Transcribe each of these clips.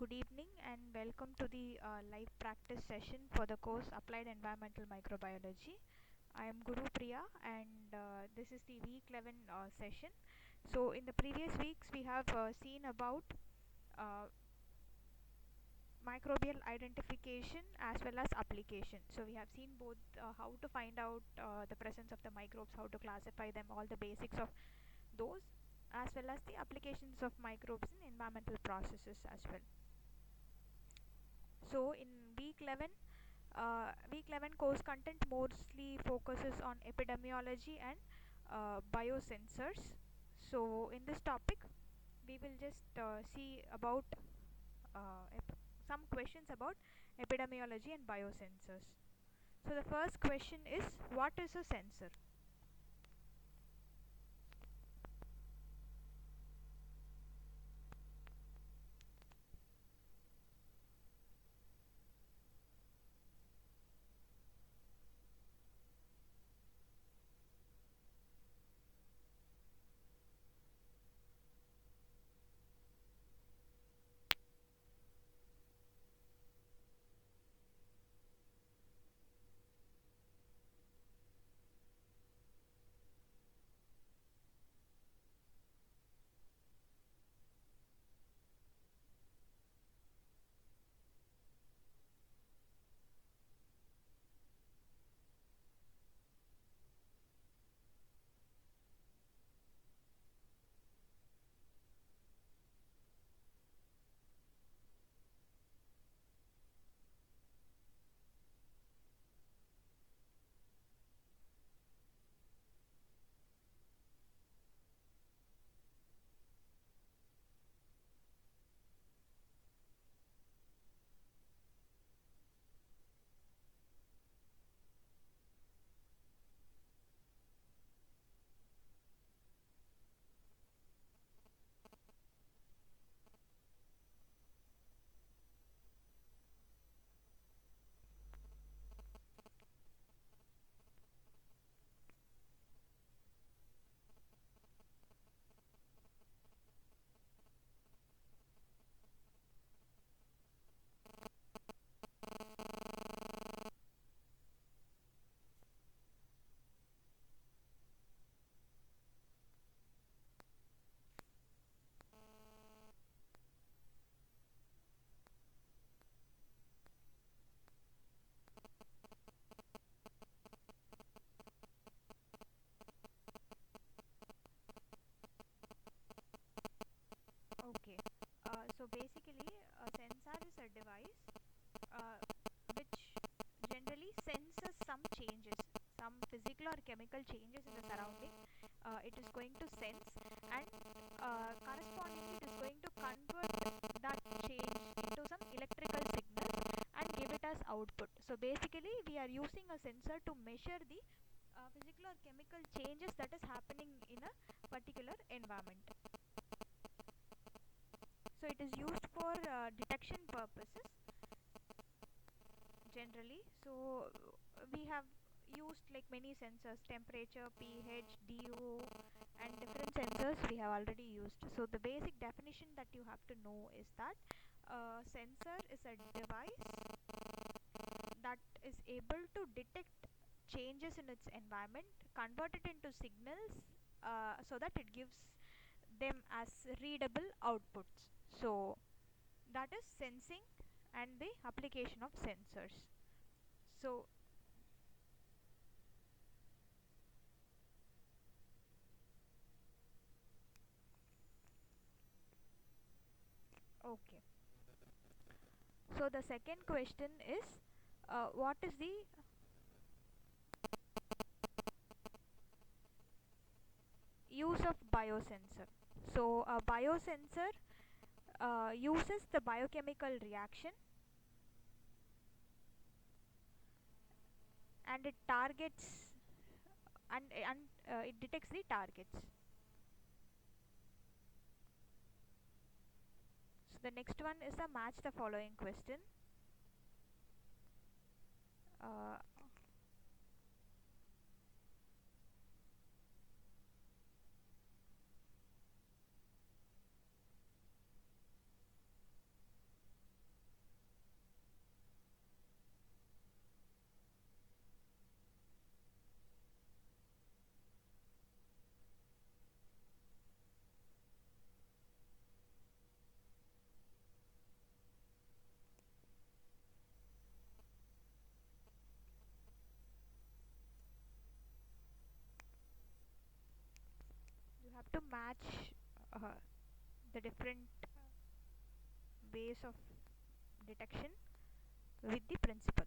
Good evening and welcome to the live practice session for the course Applied Environmental Microbiology. I am Guru Priya and this is the week 11 session. So, in the previous weeks, we have seen about uh, microbial identification as well as application. So, we have seen both how to find out the presence of the microbes, how to classify them, all the basics of those, as well as the applications of microbes in environmental processes as well. So in week 11 course content mostly focuses on epidemiology and biosensors. So in this topic, we will just see about some questions about epidemiology and biosensors. So the first question is, what is a sensor? Okay. So basically, a sensor is a device uh, which generally senses some changes, some physical or chemical changes in the surrounding. It is going to sense, and correspondingly, it is going to convert that change into some electrical signal and give it as output. So basically, we are using a sensor to measure the physical or chemical changes that is happening in a particular environment. So it is used for detection purposes generally. So we have used like many sensors, temperature, pH, DO, and different sensors we have already used. So the basic definition that you have to know is that a sensor is a device that is able to detect changes in its environment, convert it into signals, so that it gives them as readable outputs. So that is sensing and the application of sensors. So okay, so the second question is, what is the use of biosensor? So a biosensor uses the biochemical reaction, and it targets, and it detects the targets. So the next one is a match the following question. uh, to match uh, the different ways of detection with the principle.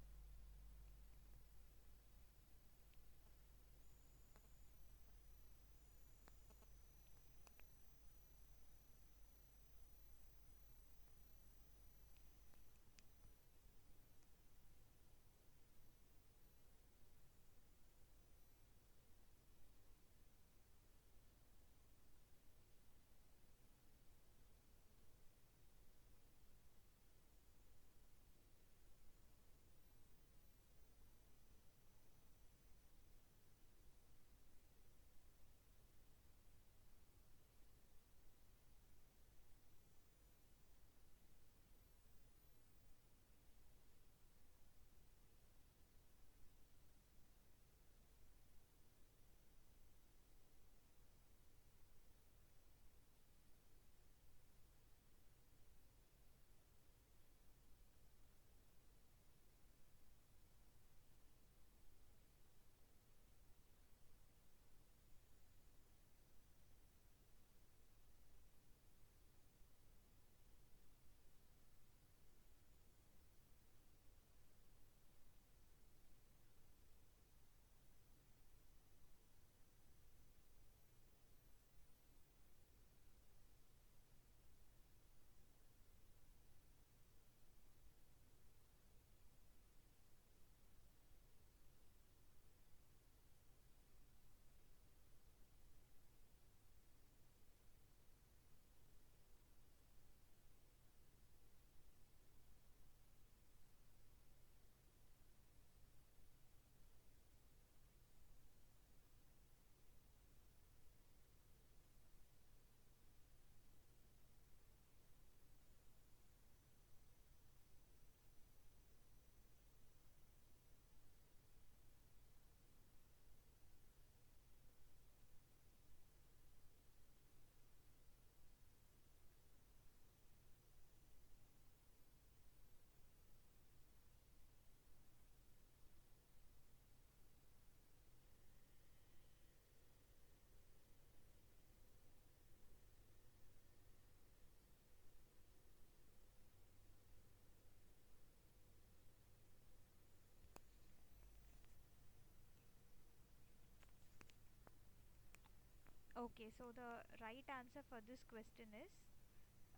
Okay, so the right answer for this question is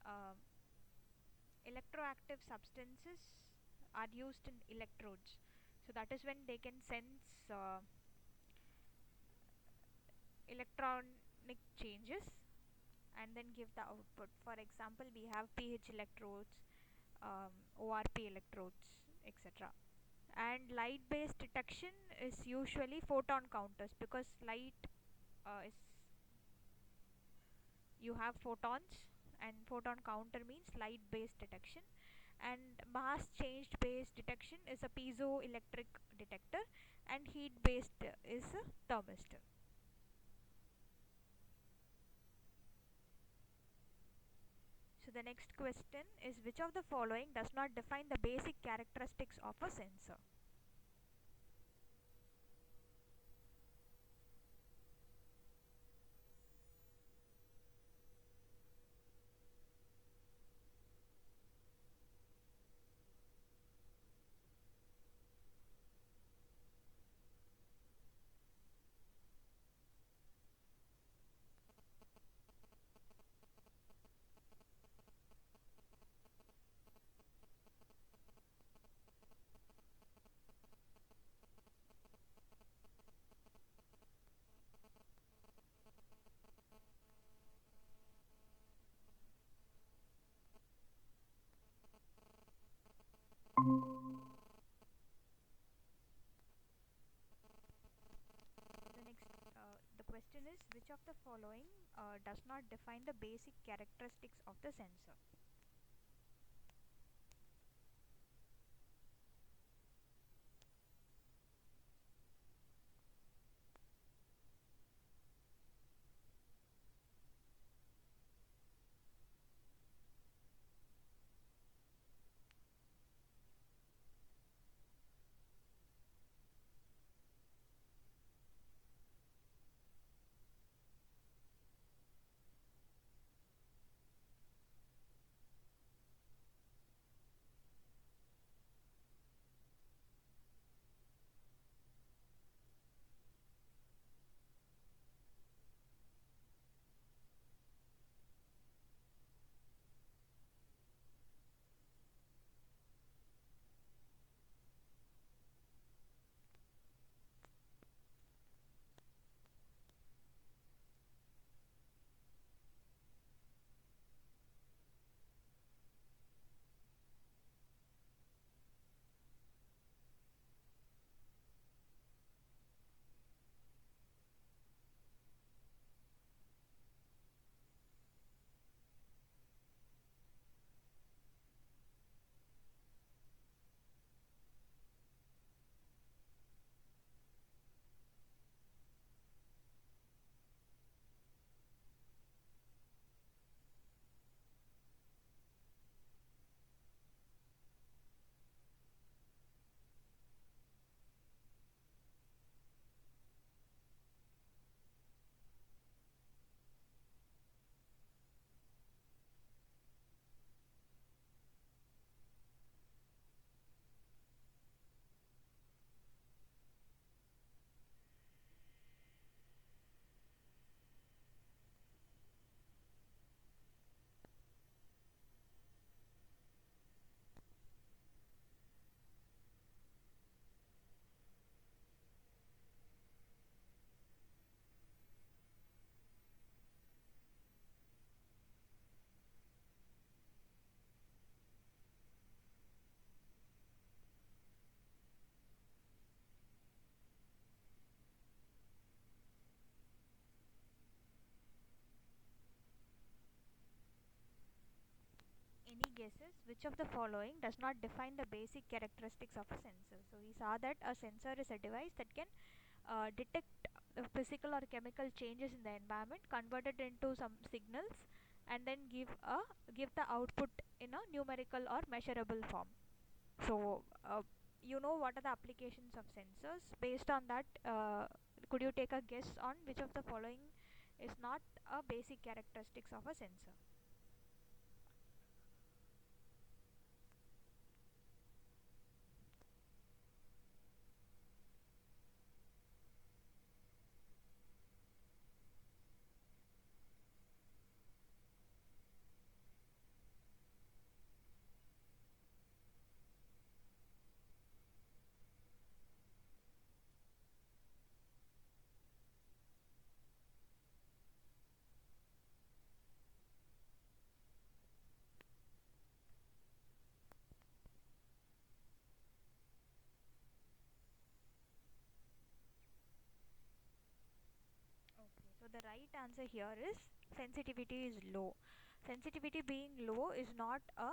um, electroactive substances are used in electrodes. So that is when they can sense electronic changes and then give the output. For example, we have pH electrodes, ORP electrodes, etc. And light based detection is usually photon counters, because light is, you have photons, and photon counter means light based detection. And mass change based detection is a piezoelectric detector, and heat based is a thermistor. So the next question is, which of the following does not define the basic characteristics of a sensor? The next, the question is, which of the following does not define the basic characteristics of the sensor? is which of the following does not define the basic characteristics of a sensor. So we saw that a sensor is a device that can detect physical or chemical changes in the environment, convert it into some signals, and then give the output in a numerical or measurable form. So you know what are the applications of sensors. Based on that, could you take a guess on which of the following is not a basic characteristics of a sensor? Okay, so the right answer here is sensitivity is low. Sensitivity being low is not a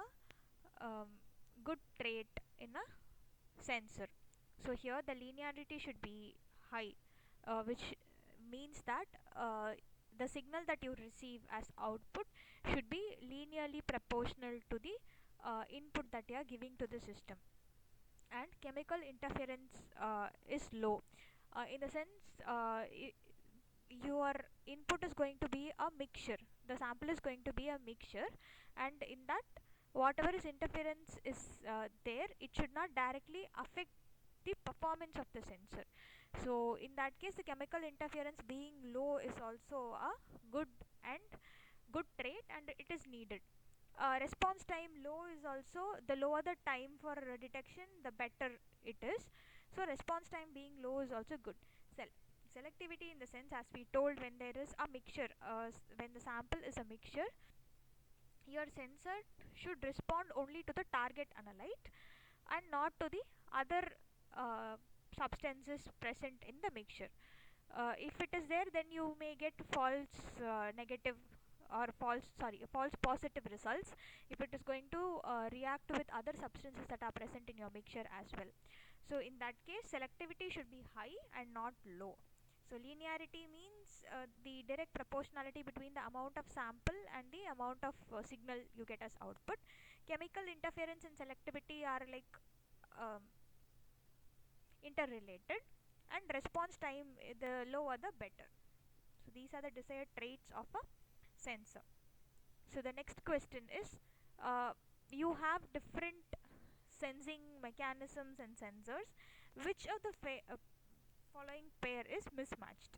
um, good trait in a sensor. So here the linearity should be high, which means that the signal that you receive as output should be linearly proportional to the input that you are giving to the system. And chemical interference is low, in the sense your input is going to be a mixture, the sample is going to be a mixture, and in that whatever is interference is there, it should not directly affect the performance of the sensor. So in that case, the chemical interference being low is also a good and good trait, and it is needed. Response time low is also, the lower the time for detection, the better it is. So response time being low is also good. Selectivity in the sense, as we told, when there is a mixture, when the sample is a mixture, your sensor should respond only to the target analyte and not to the other uh, substances present in the mixture. If it is there, then you may get false negative or false positive results if it is going to react with other substances that are present in your mixture as well. So in that case, selectivity should be high and not low. So linearity means the direct proportionality between the amount of sample and the amount of signal you get as output. Chemical interference and selectivity are like um, interrelated, and response time, the lower the better. So these are the desired traits of a sensor. So the next question is, you have different sensing mechanisms and sensors. Which of the following pair is mismatched?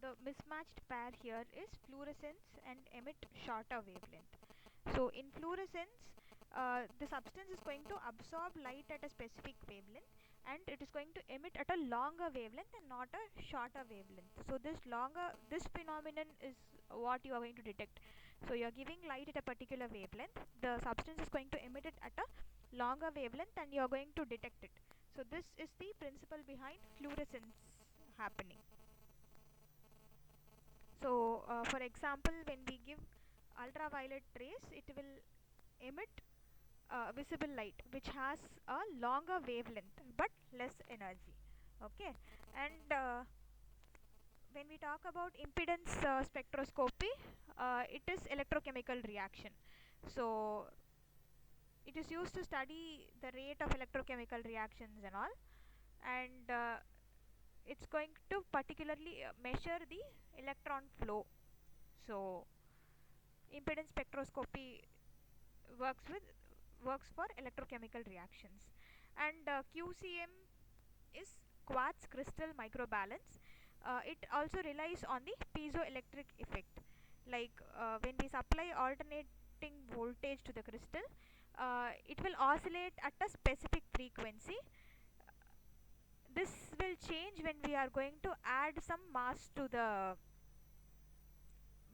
the mismatched pair here is fluorescence and emit shorter wavelength. So in fluorescence, the substance is going to absorb light at a specific wavelength, and it is going to emit at a longer wavelength and not a shorter wavelength. So this phenomenon is what you are going to detect. So you are giving light at a particular wavelength, the substance is going to emit it at a longer wavelength, and you are going to detect it. So this is the principle behind fluorescence happening. So for example, when we give ultraviolet rays, it will emit visible light which has a longer wavelength but less energy. Okay. And when we talk about impedance spectroscopy, it is electrochemical reaction. So it is used to study the rate of electrochemical reactions and all, and it's going to particularly measure the electron flow. So impedance spectroscopy works with works for electrochemical reactions. And QCM is quartz crystal microbalance. It also relies on the piezoelectric effect. Like when we supply alternating voltage to the crystal, it will oscillate at a specific frequency. This will change when we are going to add some mass to the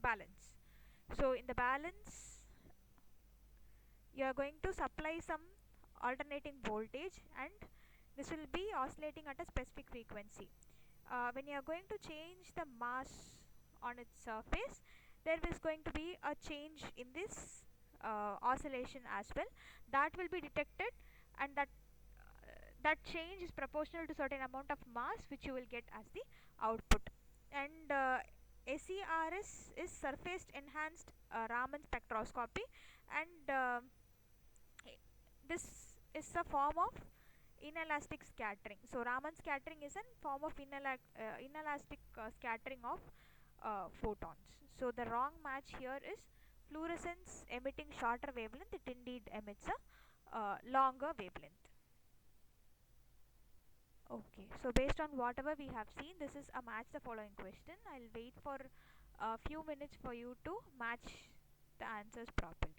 balance. So in the balance, you are going to supply some alternating voltage, and this will be oscillating at a specific frequency. When you are going to change the mass on its surface, there is going to be a change in this oscillation as well, that will be detected, and that change is proportional to certain amount of mass which you will get as the output. And SERS is surface enhanced Raman spectroscopy, and this is a form of inelastic scattering. So Raman scattering is a form of inelastic scattering of photons. So the wrong match here is fluorescence emitting shorter wavelength. It indeed emits a longer wavelength. Okay, so based on whatever we have seen, this is a match the following question. I'll wait for a few minutes for you to match the answers properly.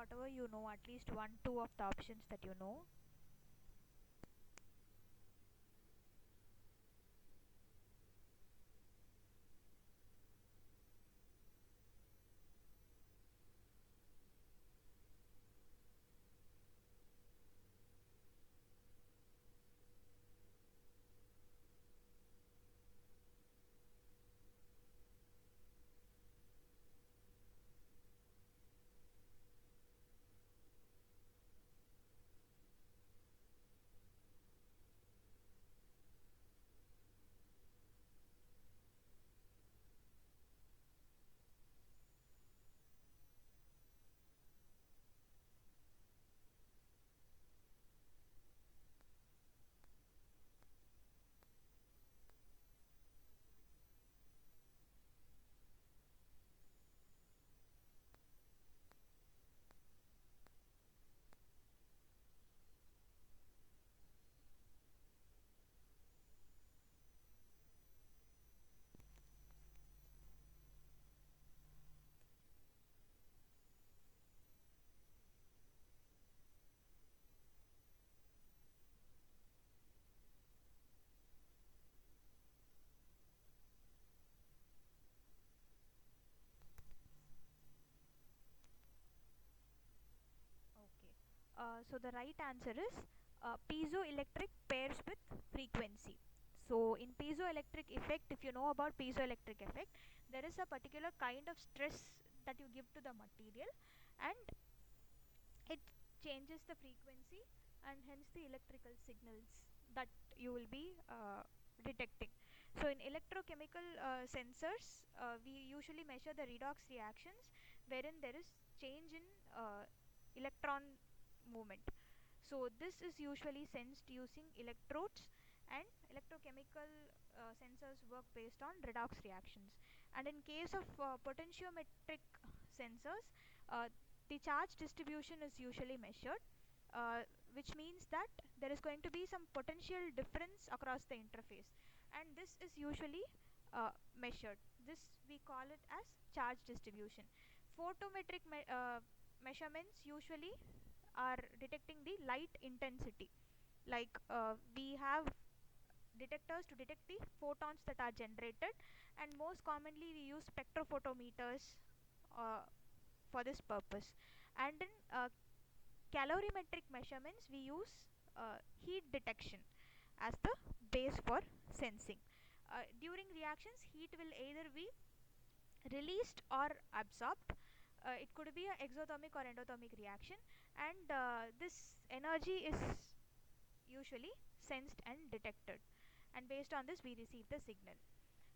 whatever you know, at least one, two of the options that you know. Okay. So the right answer is piezoelectric pairs with frequency. So in piezoelectric effect, if you know about piezoelectric effect, there is a particular kind of stress that you give to the material, and it changes the frequency and hence the electrical signals that you will be detecting. So in electrochemical sensors, we usually measure the redox reactions wherein there is change in electron movement. So this is usually sensed using electrodes, and electrochemical sensors work based on redox reactions. And in case of potentiometric sensors, the charge distribution is usually measured, which means that there is going to be some potential difference across the interface, and this is usually measured. This we call it as charge distribution. Photometric measurements usually are detecting the light intensity. Like we have detectors to detect the photons that are generated, and most commonly we use spectrophotometers uh, for this purpose. And in calorimetric measurements, we use heat detection as the base for sensing. During reactions, heat will either be released or absorbed. It could be an exothermic or endothermic reaction, and this energy is usually sensed and detected, and based on this we receive the signal.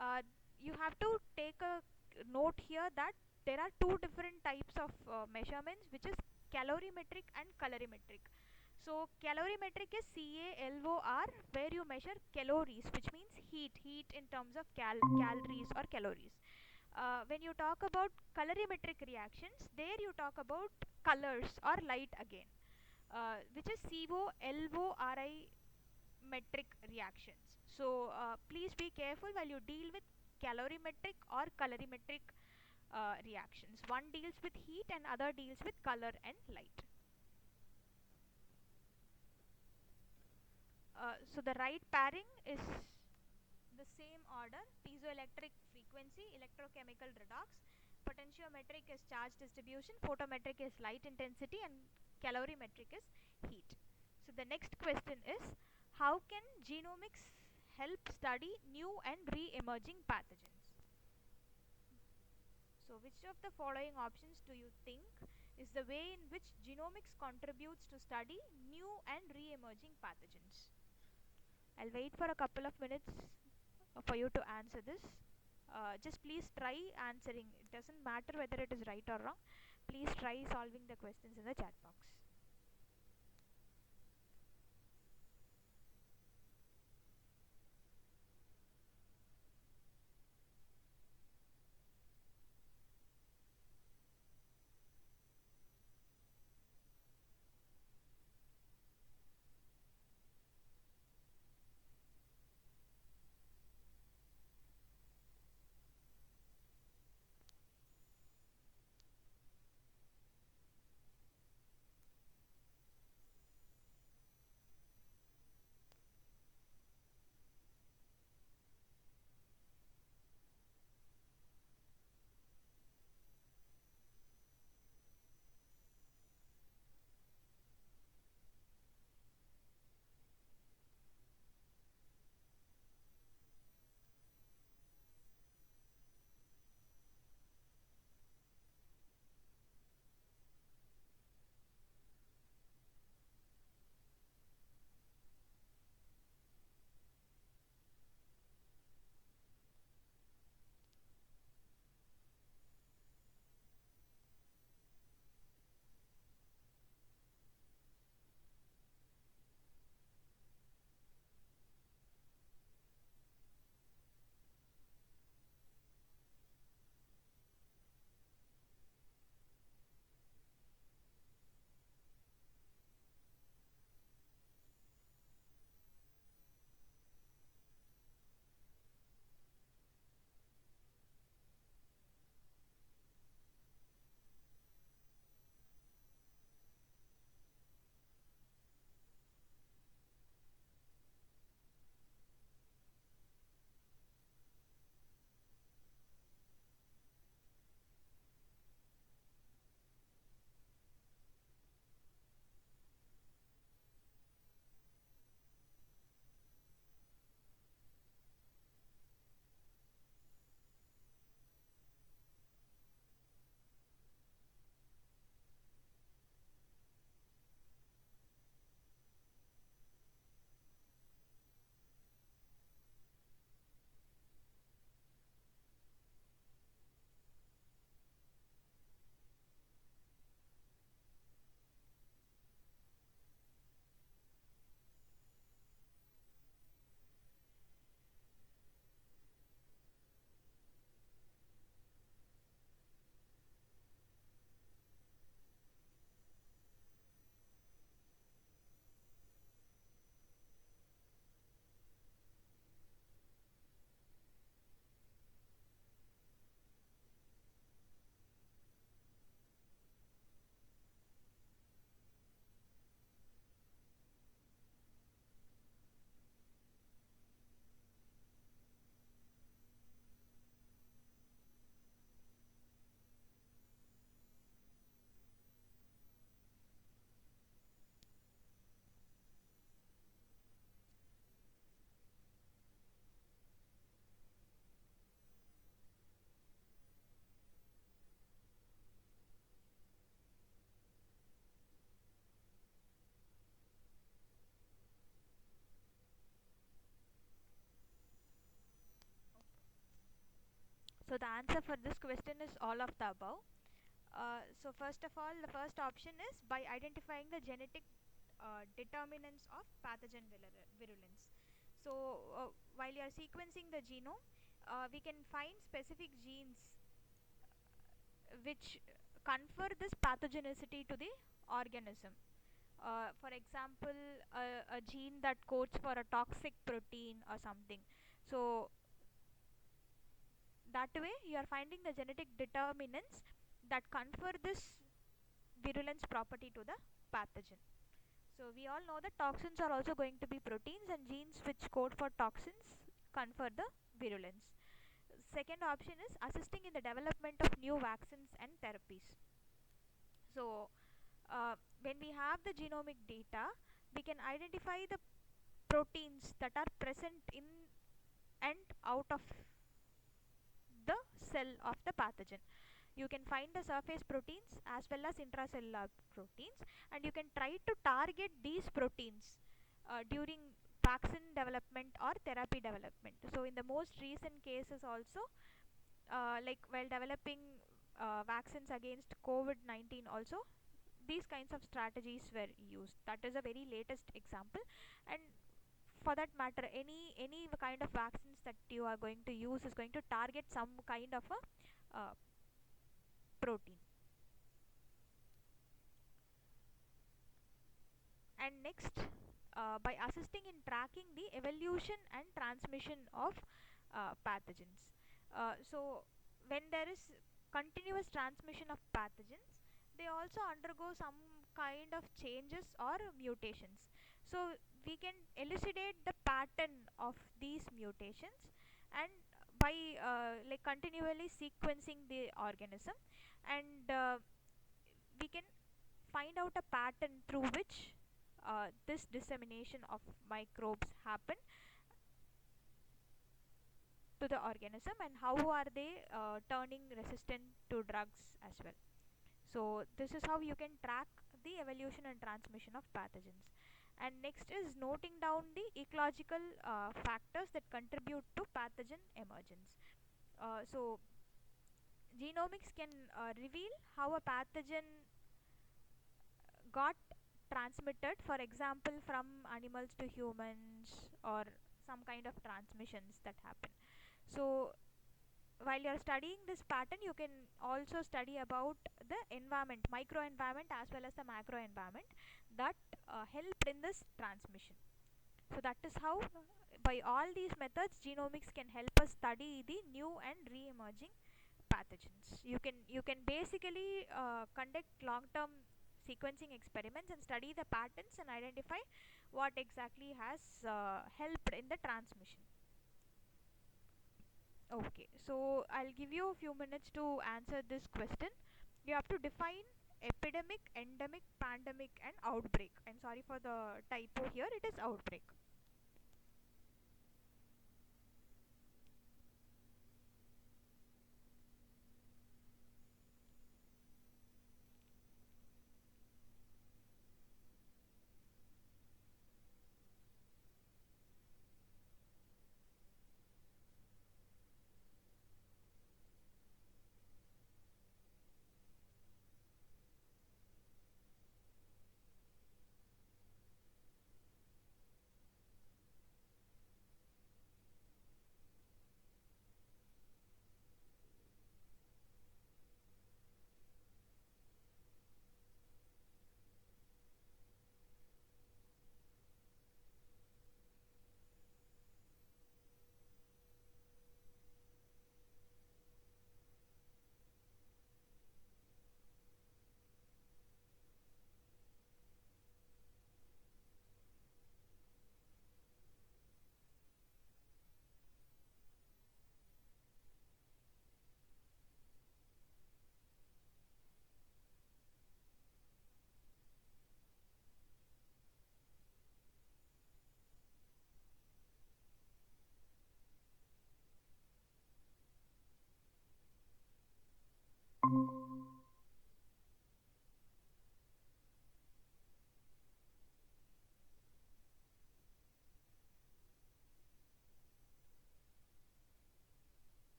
uh, you have to take a note here that there are two different types of measurements, which is calorimetric and colorimetric. So calorimetric is CALOR, where you measure calories, which means heat in terms of calories or calories. When you talk about colorimetric reactions, there you talk about colors or light again, which is COLORI metric reactions. So please be careful while you deal with calorimetric or colorimetric reactions. One deals with heat and other deals with color and light. So the right pairing is the same order: piezoelectric frequency, electrochemical redox, potentiometric is charge distribution, photometric is light intensity, and calorimetric is heat. So the next question is, how can genomics help study new and re-emerging pathogens? So which of the following options do you think is the way in which genomics contributes to study new and re-emerging pathogens? I'll wait for a couple of minutes for you to answer this. Just please try answering. It doesn't matter whether it is right or wrong. Please try solving the questions in the chat box. So the answer for this question is all of the above. So first of all, the first option is by identifying the genetic determinants of pathogen virulence. So while you are sequencing the genome, we can find specific genes which confer this pathogenicity to the organism. For example, a gene that codes for a toxic protein or something. So that way you are finding the genetic determinants that confer this virulence property to the pathogen. So we all know that toxins are also going to be proteins, and genes which code for toxins confer the virulence. Second option is assisting in the development of new vaccines and therapies. So uh, when we have the genomic data, we can identify the proteins that are present in and out of the cell of the pathogen. You can find the surface proteins as well as intracellular proteins, and you can try to target these proteins during vaccine development or therapy development. So in the most recent cases also, like while developing vaccines against COVID-19 also, these kinds of strategies were used. That is a very latest example. And for that matter, any kind of vaccines that you are going to use is going to target some kind of a protein. And next, by assisting in tracking the evolution and transmission of pathogens. So when there is continuous transmission of pathogens, they also undergo some kind of changes or mutations. So we can elucidate the pattern of these mutations, and by like continually sequencing the organism, and we can find out a pattern through which this dissemination of microbes happen to the organism, and how are they turning resistant to drugs as well. So this is how you can track the evolution and transmission of pathogens. And next is noting down the ecological factors that contribute to pathogen emergence. So genomics can reveal how a pathogen got transmitted, for example from animals to humans, or some kind of transmissions that happen. So while you're studying this pattern, you can also study about the environment, microenvironment as well as the macroenvironment, that helped in this transmission. So that is how, by all these methods, genomics can help us study the new and re-emerging pathogens. You can basically conduct long term sequencing experiments and study the patterns and identify what exactly has helped in the transmission. Okay, so I'll give you a few minutes to answer this question. You have to define epidemic, endemic, pandemic, and outbreak. I'm sorry for the typo here, it is outbreak.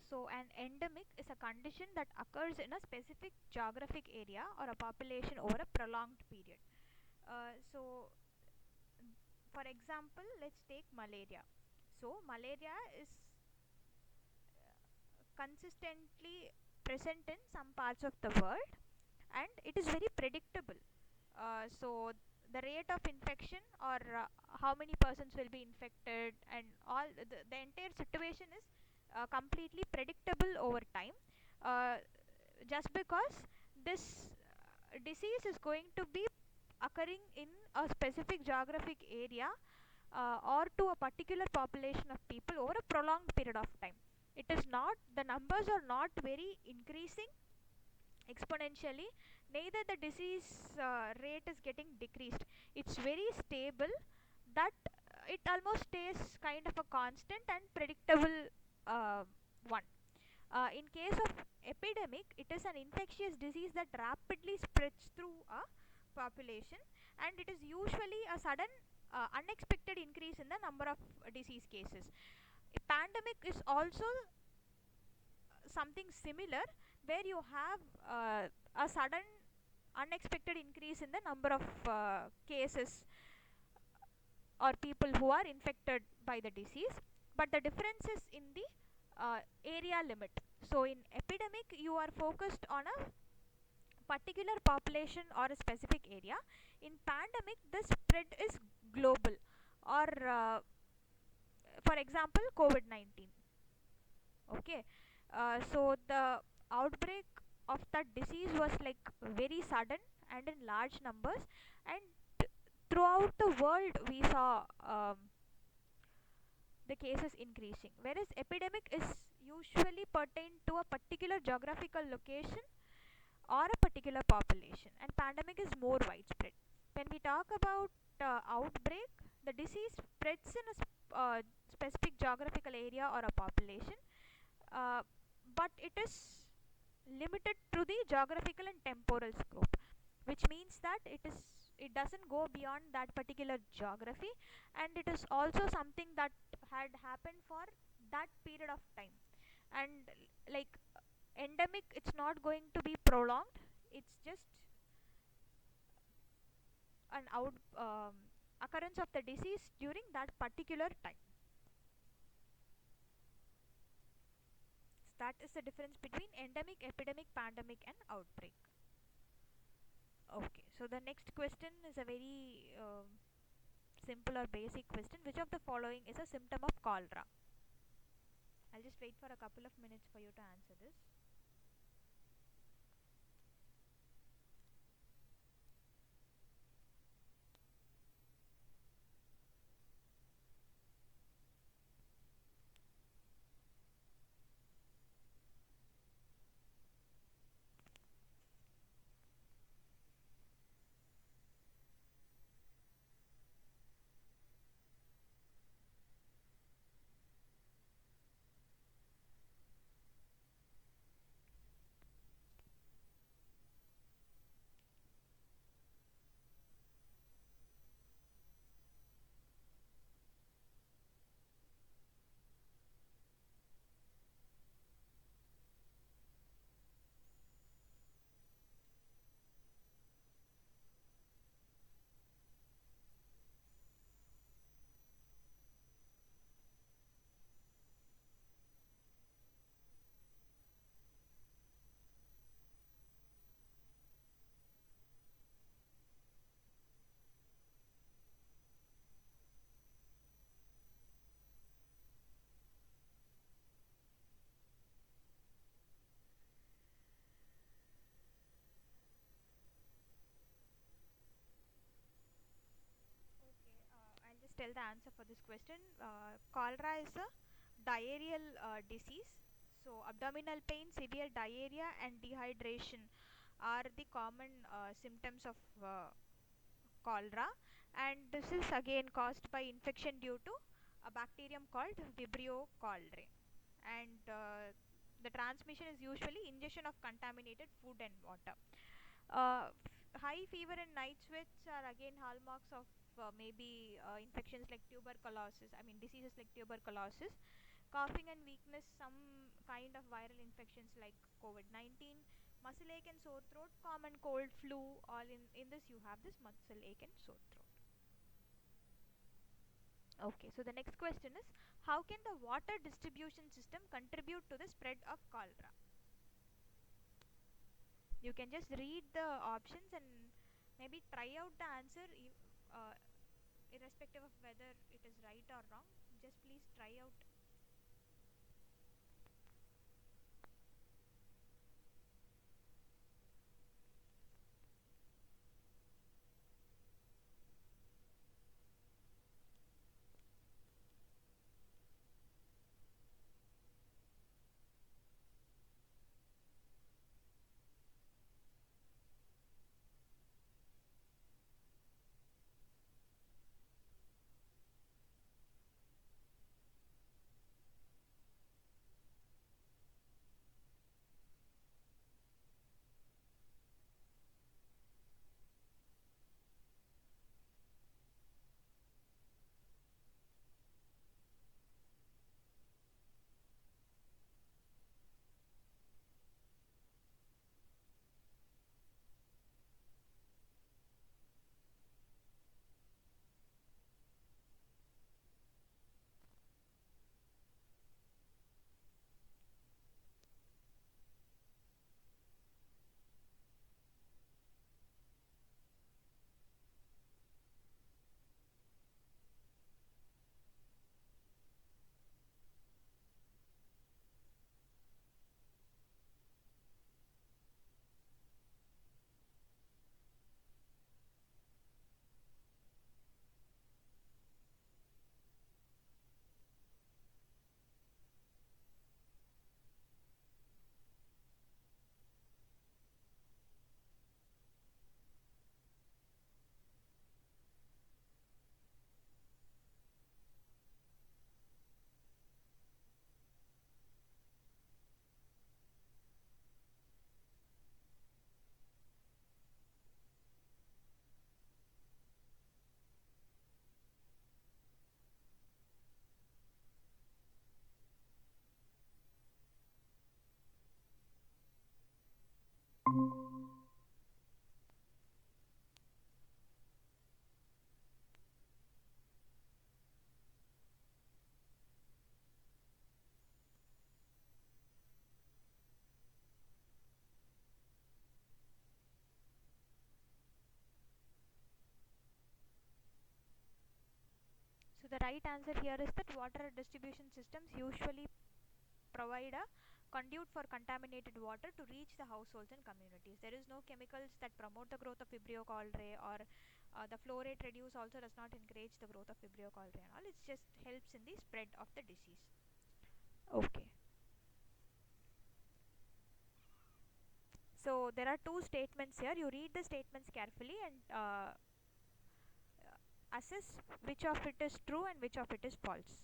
So, an endemic is a condition that occurs in a specific geographic area or a population over a prolonged period. So, for example, let's take malaria. So, malaria is consistently present in some parts of the world, and it is very predictable. So the rate of infection, or how many persons will be infected, and all the entire situation is completely predictable over time, uh, just because this disease is going to be occurring in a specific geographic area, or to a particular population of people over a prolonged period of time. It is not, the numbers are not very increasing exponentially, neither the disease rate is getting decreased. It's very stable, that it almost stays kind of a constant and predictable one. In case of epidemic, it is an infectious disease that rapidly spreads through a population, and it is usually a sudden, unexpected increase in the number of disease cases. A pandemic is also something similar, where you have a sudden unexpected increase in the number of cases or people who are infected by the disease, but the difference is in the area limit. So in epidemic, you are focused on a particular population or a specific area. In pandemic, the spread is global, or for example, COVID-19. Okay, so the outbreak of that disease was like very sudden and in large numbers, and throughout the world we saw the cases increasing, whereas epidemic is usually pertain to a particular geographical location or a particular population, and pandemic is more widespread. When we talk about outbreak, the disease spreads in a specific geographical area or a population, uh, but it is limited to the geographical and temporal scope, which means that it doesn't go beyond that particular geography, and it is also something that had happened for that period of time. And like endemic, it's not going to be prolonged, it's just an occurrence of the disease during that particular time. That is the difference between endemic, epidemic, pandemic, and outbreak. Okay, so the next question is a very simple or basic question. Which of the following is a symptom of cholera? I'll just wait for a couple of minutes for you to answer this. Okay, I'll just tell the answer for this question. Cholera is a diarrheal disease. So, abdominal pain, severe diarrhea, and dehydration are the common symptoms of cholera, and this is again caused by infection due to a bacterium called Vibrio cholerae, and the transmission is usually ingestion of contaminated food and water. High fever and night sweats are again hallmarks of maybe infections like tuberculosis, I mean diseases like tuberculosis, Coughing and weakness, some kind of viral infections like COVID-19. Muscle ache and sore throat, common cold, flu, all in this you have this muscle ache and sore throat. Okay, so the next question is, how can the water distribution system contribute to the spread of cholera? You can just read the options and maybe try out the answer, uh, irrespective of whether it is right or wrong. Just please try out. So the right answer here is that water distribution systems usually provide a conduit for contaminated water to reach the households and communities. There is no chemicals that promote the growth of Vibrio cholerae, or the flow rate reduce also does not encourage the growth of Vibrio cholerae and all. It just helps in the spread of the disease. Okay. So there are two statements here. You read the statements carefully and assess which of it is true and which of it is false.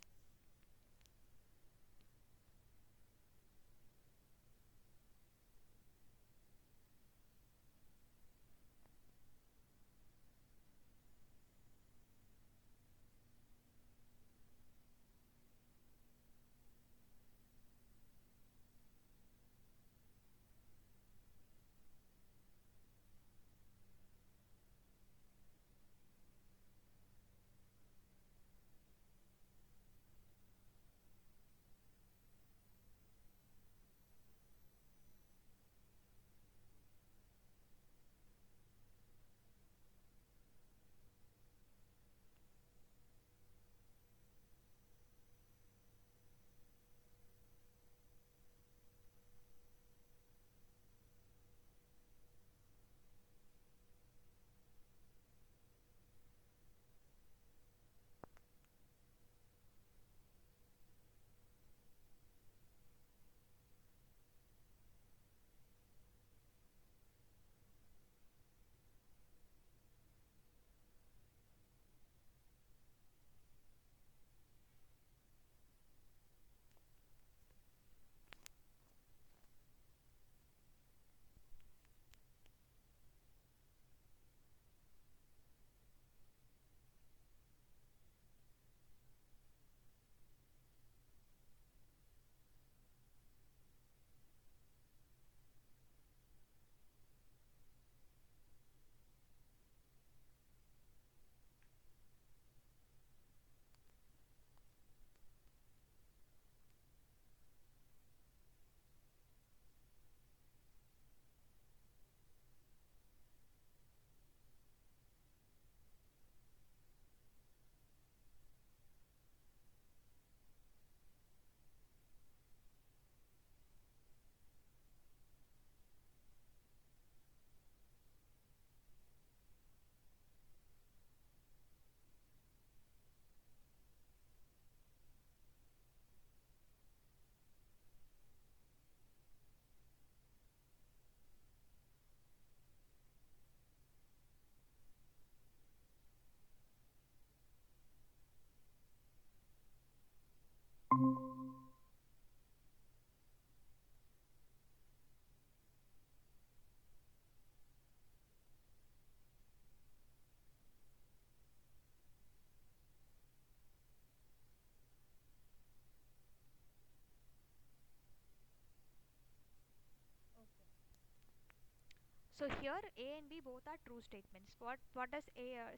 So here A and B both are true statements. What does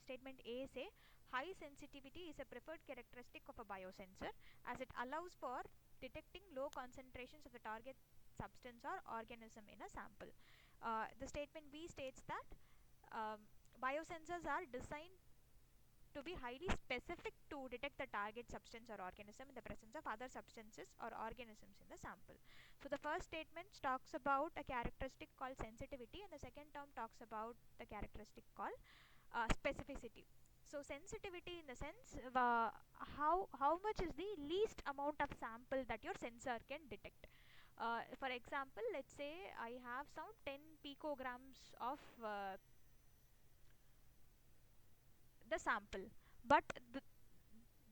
statement A say? High sensitivity is a preferred characteristic of a biosensor as it allows for detecting low concentrations of the target substance or organism in a sample. The statement B states that um, biosensors are designed to be highly specific to detect the target substance or organism in the presence of other substances or organisms in the sample. So the first statement talks about a characteristic called sensitivity, and the second term talks about the characteristic called specificity. So sensitivity in the sense how much is the least amount of sample that your sensor can detect. For example, let's say I have some 10 picograms of the sample, but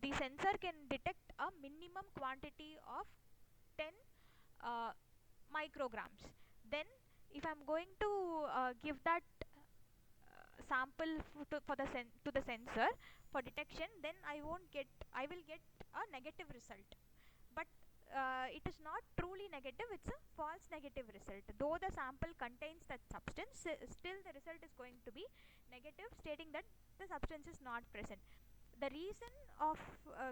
the sensor can detect a minimum quantity of 10 uh, micrograms. Then if I'm going to give that sample to the sensor for detection, then I will get a negative result. But it is not truly negative, it's a false negative result. Though the sample contains that substance, still the result is going to be negative, stating that the substance is not present. The reason of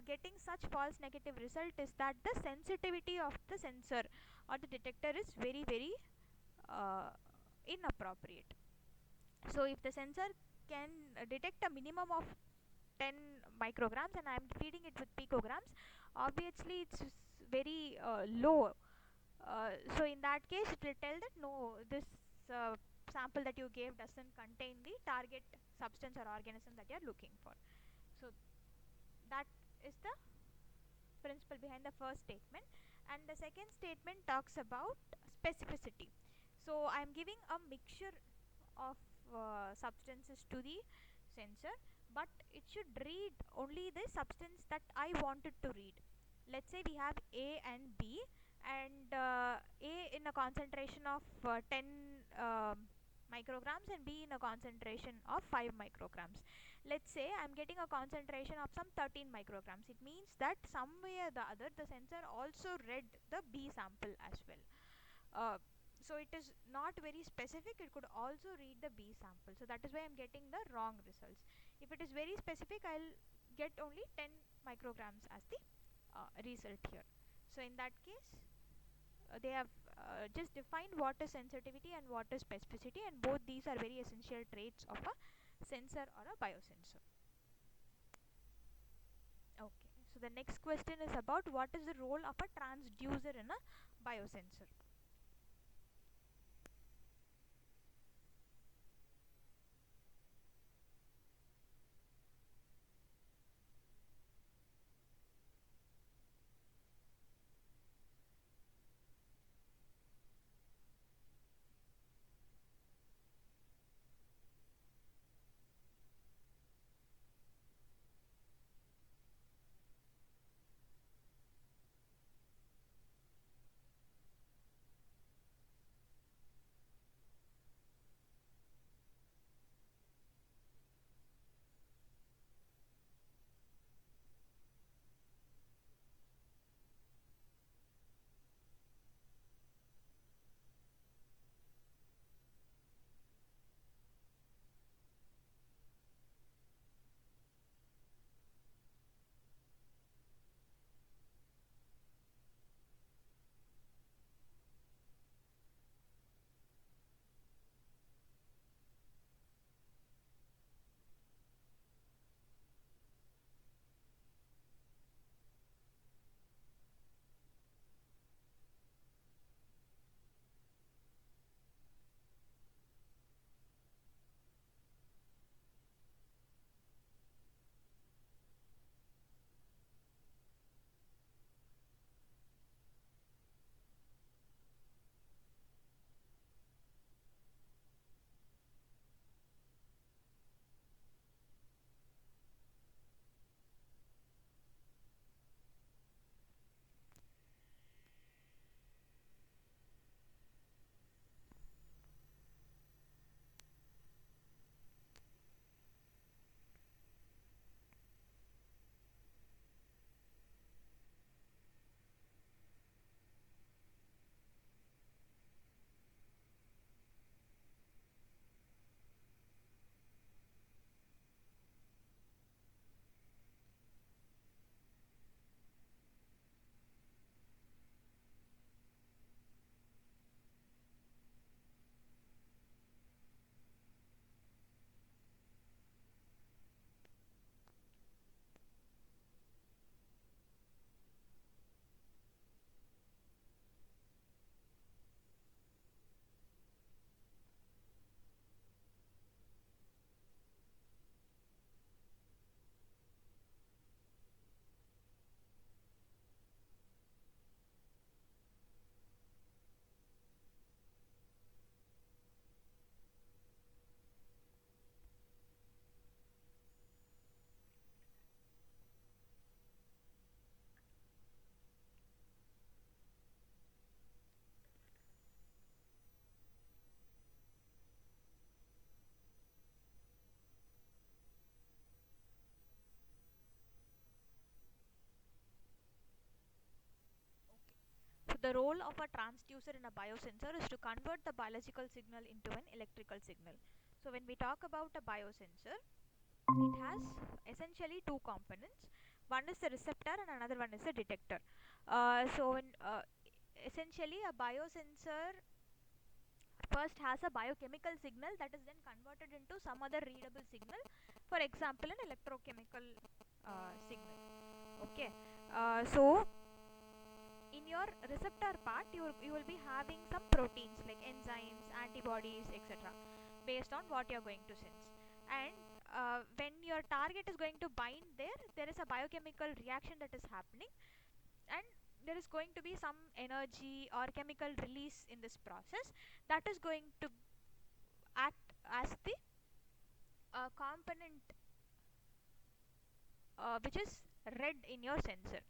getting such false negative result is that the sensitivity of the sensor or the detector is very very uh, inappropriate. So if the sensor can detect a minimum of 10 micrograms and I am feeding it with picograms, obviously it's very low. So in that case it will tell that no, this uh, sample that you gave doesn't contain the target substance or organism that you are looking for. So that is the principle behind the first statement. And the second statement talks about specificity. So I am giving a mixture of substances to the sensor, but it should read only the substance that I wanted to read. Let's say we have A and B, and A in a concentration of 10 micrograms and B in a concentration of 5 micrograms. Let's say I'm getting a concentration of some 13 micrograms. It means that some way or the other the sensor also read the B sample as well. uh, so it is not very specific, it could also read the B sample, so that is why I'm getting the wrong results. If it is very specific, I'll get only 10 micrograms as the result here. So in that case, they have just defined what is sensitivity and what is specificity, and both these are very essential traits of a sensor or a biosensor. Okay, so the next question is about what is the role of a transducer in a biosensor. the role of a transducer in a biosensor is to convert the biological signal into an electrical signal. So when we talk about a biosensor, it has essentially two components. One is the receptor and another one is the detector. Essentially a biosensor first has a biochemical signal that is then converted into some other readable signal, for example an electrochemical signal. Okay. So in your receptor part, you will be having some proteins like enzymes, antibodies, etc., based on what you're going to sense. And when your target is going to bind there is a biochemical reaction that is happening, and there is going to be some energy or chemical release in this process that is going to act as the component which is read in your sensor.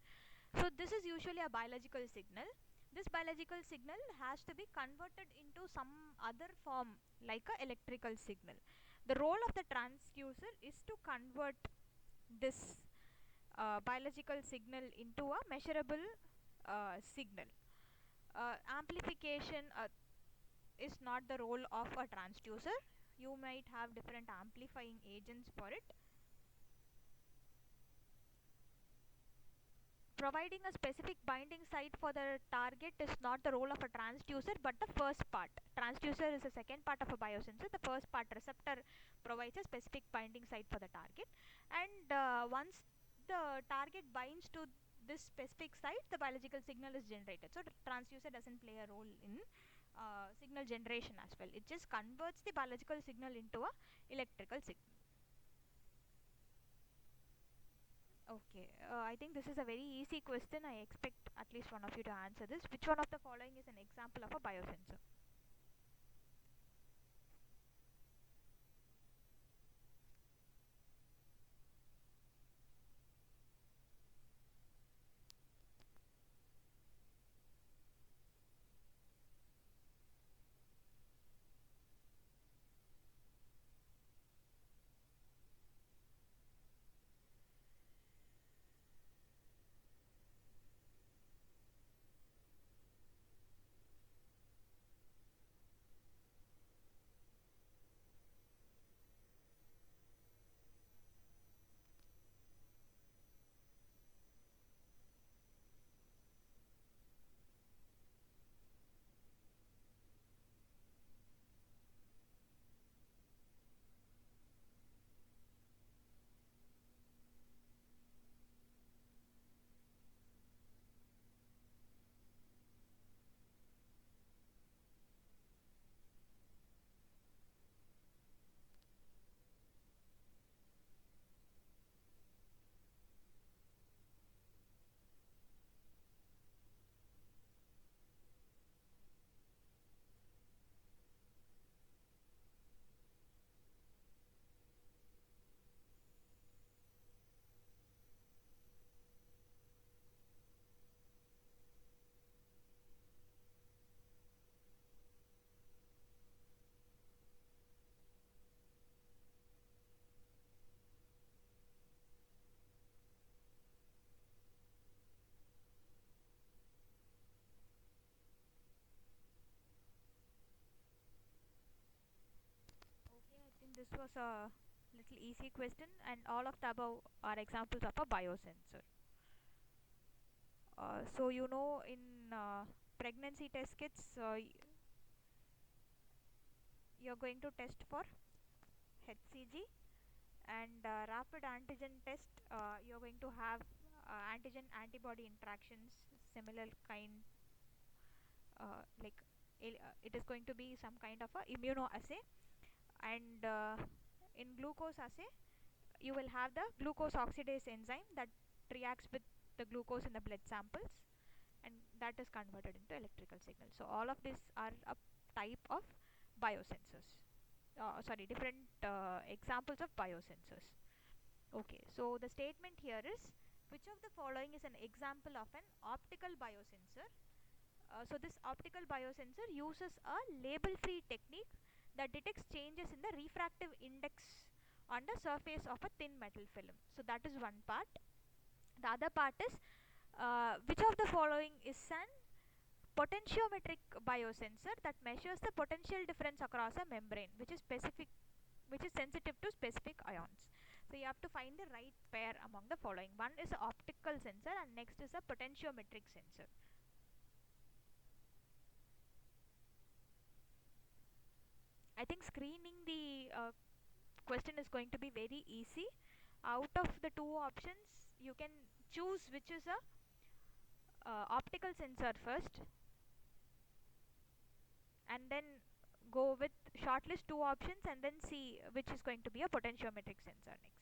So this is usually a biological signal. This biological signal has to be converted into some other form like a electrical signal. The role of the transducer is to convert this biological signal into a measurable signal. Amplification is not the role of a transducer. You might have different amplifying agents for it. Providing a specific binding site for the target is not the role of a transducer but the first part. Transducer is the second part of a biosensor. The first part, receptor, provides a specific binding site for the target, and once the target binds to this specific site, the biological signal is generated. So the transducer doesn't play a role in signal generation as well. It just converts the biological signal into a electrical signal. Okay, I think this is a very easy question. I expect at least one of you to answer this. Which one of the following is an example of a biosensor? Okay, I think this was a little easy question, and all of the above are examples of a biosensor. So you know, in pregnancy test kits, you're going to test for HCG, and rapid antigen test, you're going to have antigen antibody interactions, similar kind, like it is going to be some kind of a immunoassay. And in glucose assay, you will have the glucose oxidase enzyme that reacts with the glucose in the blood samples, and that is converted into electrical signal. So all of these are a type of biosensors. Sorry, different examples of biosensors. Okay, so the statement here is, which of the following is an example of an optical biosensor? So this optical biosensor uses a label-free technique that detects changes in the refractive index on the surface of a thin metal film. So that is one part. The other part is, which of the following is an potentiometric biosensor that measures the potential difference across a membrane, which is sensitive to specific ions. So you have to find the right pair among the following. One is a optical sensor and next is a potentiometric sensor. I think screening the question is going to be very easy. Out of the two options, you can choose which is a optical sensor first, and then go with shortlist two options and then see which is going to be a potentiometric sensor next.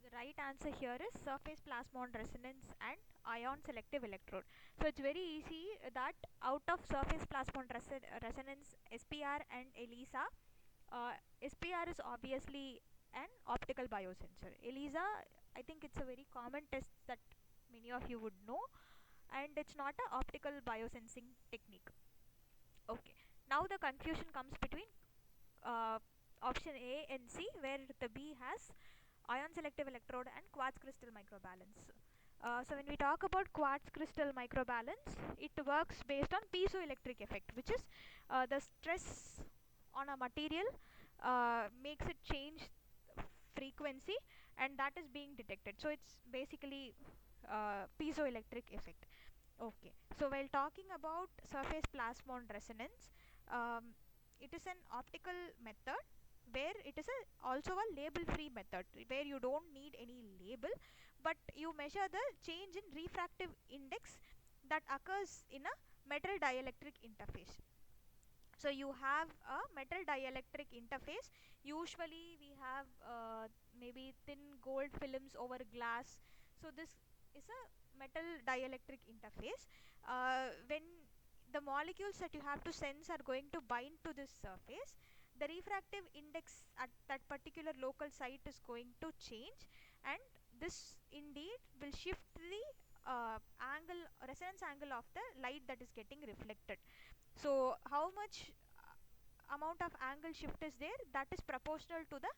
The right answer here is surface plasmon resonance and ion selective electrode. So it's very easy that out of surface plasmon resonance, SPR and ELISA, SPR is obviously an optical biosensor. ELISA, I think it's a very common test that many of you would know, and it's not an optical biosensing technique. Okay, now the confusion comes between uh, option A and C, where the B has ion selective electrode and quartz crystal microbalance. So when we talk about quartz crystal microbalance, it works based on piezoelectric effect, which is the stress on a material makes it change frequency, and that is being detected. So it's basically piezoelectric effect. Okay, so while talking about surface plasmon resonance, it is an optical method where it is also a label free method where you don't need any label, but you measure the change in refractive index that occurs in a metal dielectric interface. So you have a metal dielectric interface. Usually we have maybe thin gold films over glass. So this is a metal dielectric interface. When the molecules that you have to sense are going to bind to this surface, the refractive index at that particular local site is going to change, and this indeed will shift the angle, resonance angle of the light that is getting reflected. So how much amount of angle shift is there, that is proportional to the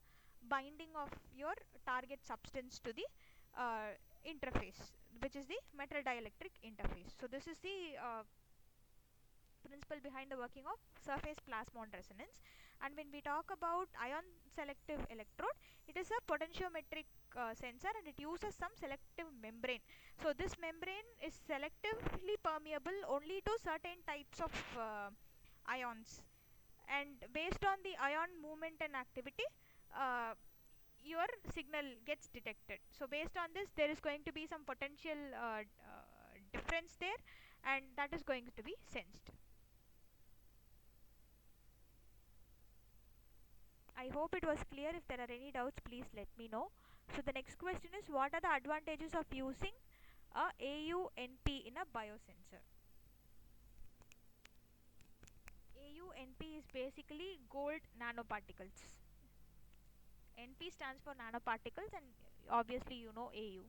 binding of your target substance to the interface, which is the metal dielectric interface. So this is the principle behind the working of surface plasmon resonance. And when we talk about ion selective electrode, it is a potentiometric sensor, and it uses some selective membrane. So this membrane is selectively permeable only to certain types of ions, and based on the ion movement and activity, uh, your signal gets detected. So based on this, there is going to be some potential difference there, and that is going to be sensed. I hope it was clear. If there are any doubts, please let me know. So the next question is, what are the advantages of using a AuNP in a biosensor? AuNP is basically gold nanoparticles. NP stands for nanoparticles, and obviously you know AU.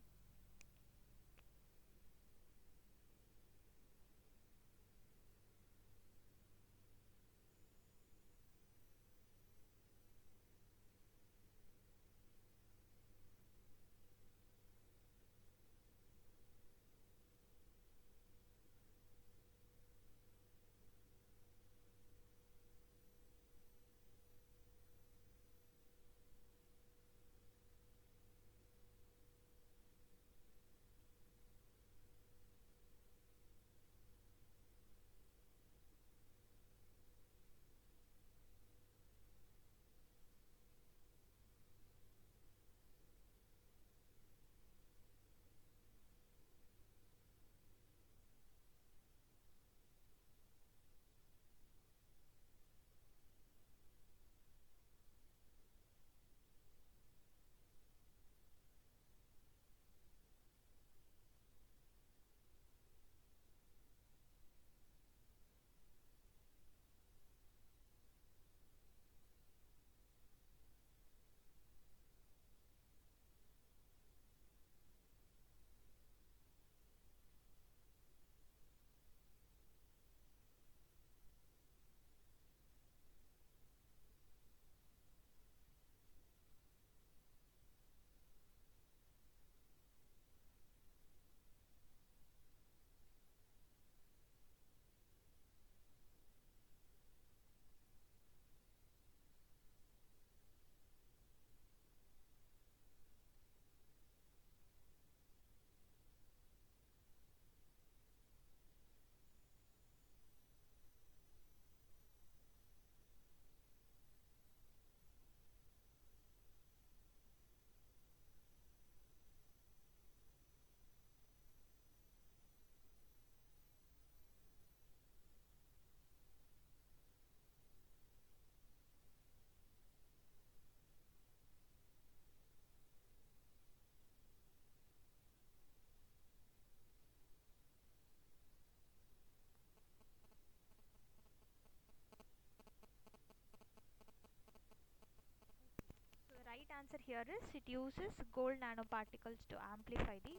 So the right answer here is, it uses gold nanoparticles to amplify the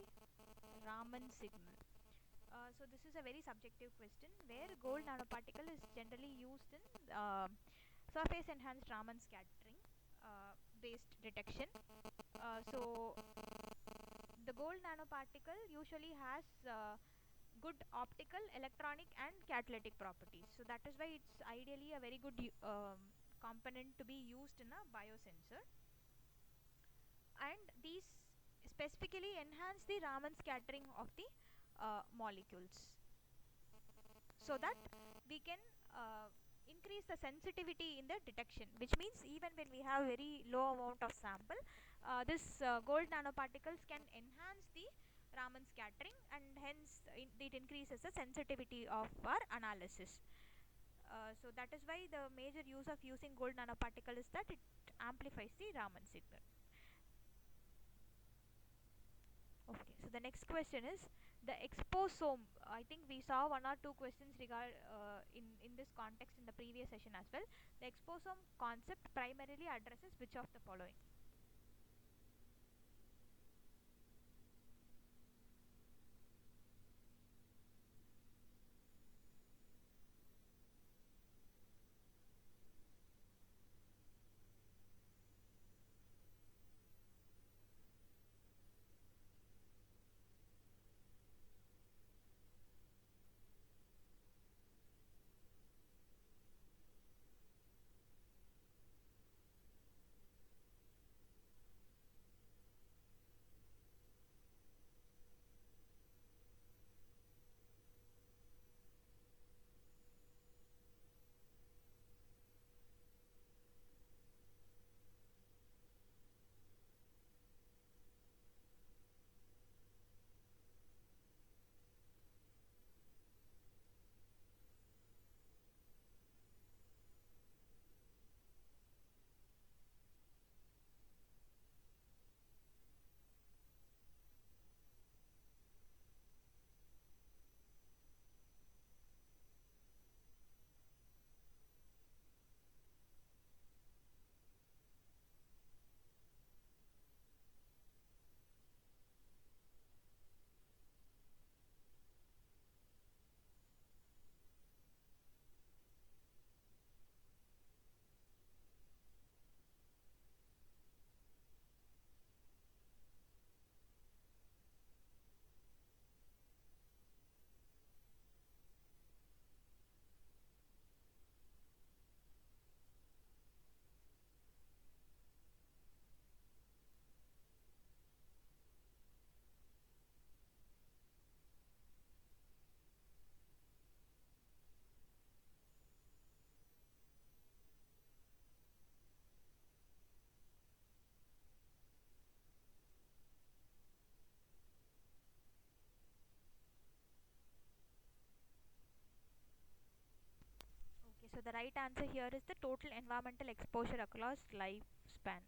Raman signal. So this is a very subjective question, where gold nanoparticle is generally used in surface enhanced Raman scattering based detection. So the gold nanoparticle usually has good optical, electronic, and catalytic properties. So that is why it's ideally a very good component to be used in a biosensor. And these specifically enhance the Raman scattering of the molecules, so that we can increase the sensitivity in the detection, which means even when we have very low amount of sample, this gold nanoparticles can enhance the Raman scattering, and hence it increases the sensitivity of our analysis. So that is why the major use of using gold nanoparticle is that it amplifies the Raman signal. Okay, so the next question is the exposome. I think we saw one or two questions in this context in the previous session as well. The exposome concept primarily addresses which of the following? the right answer here is the total environmental exposure across lifespan.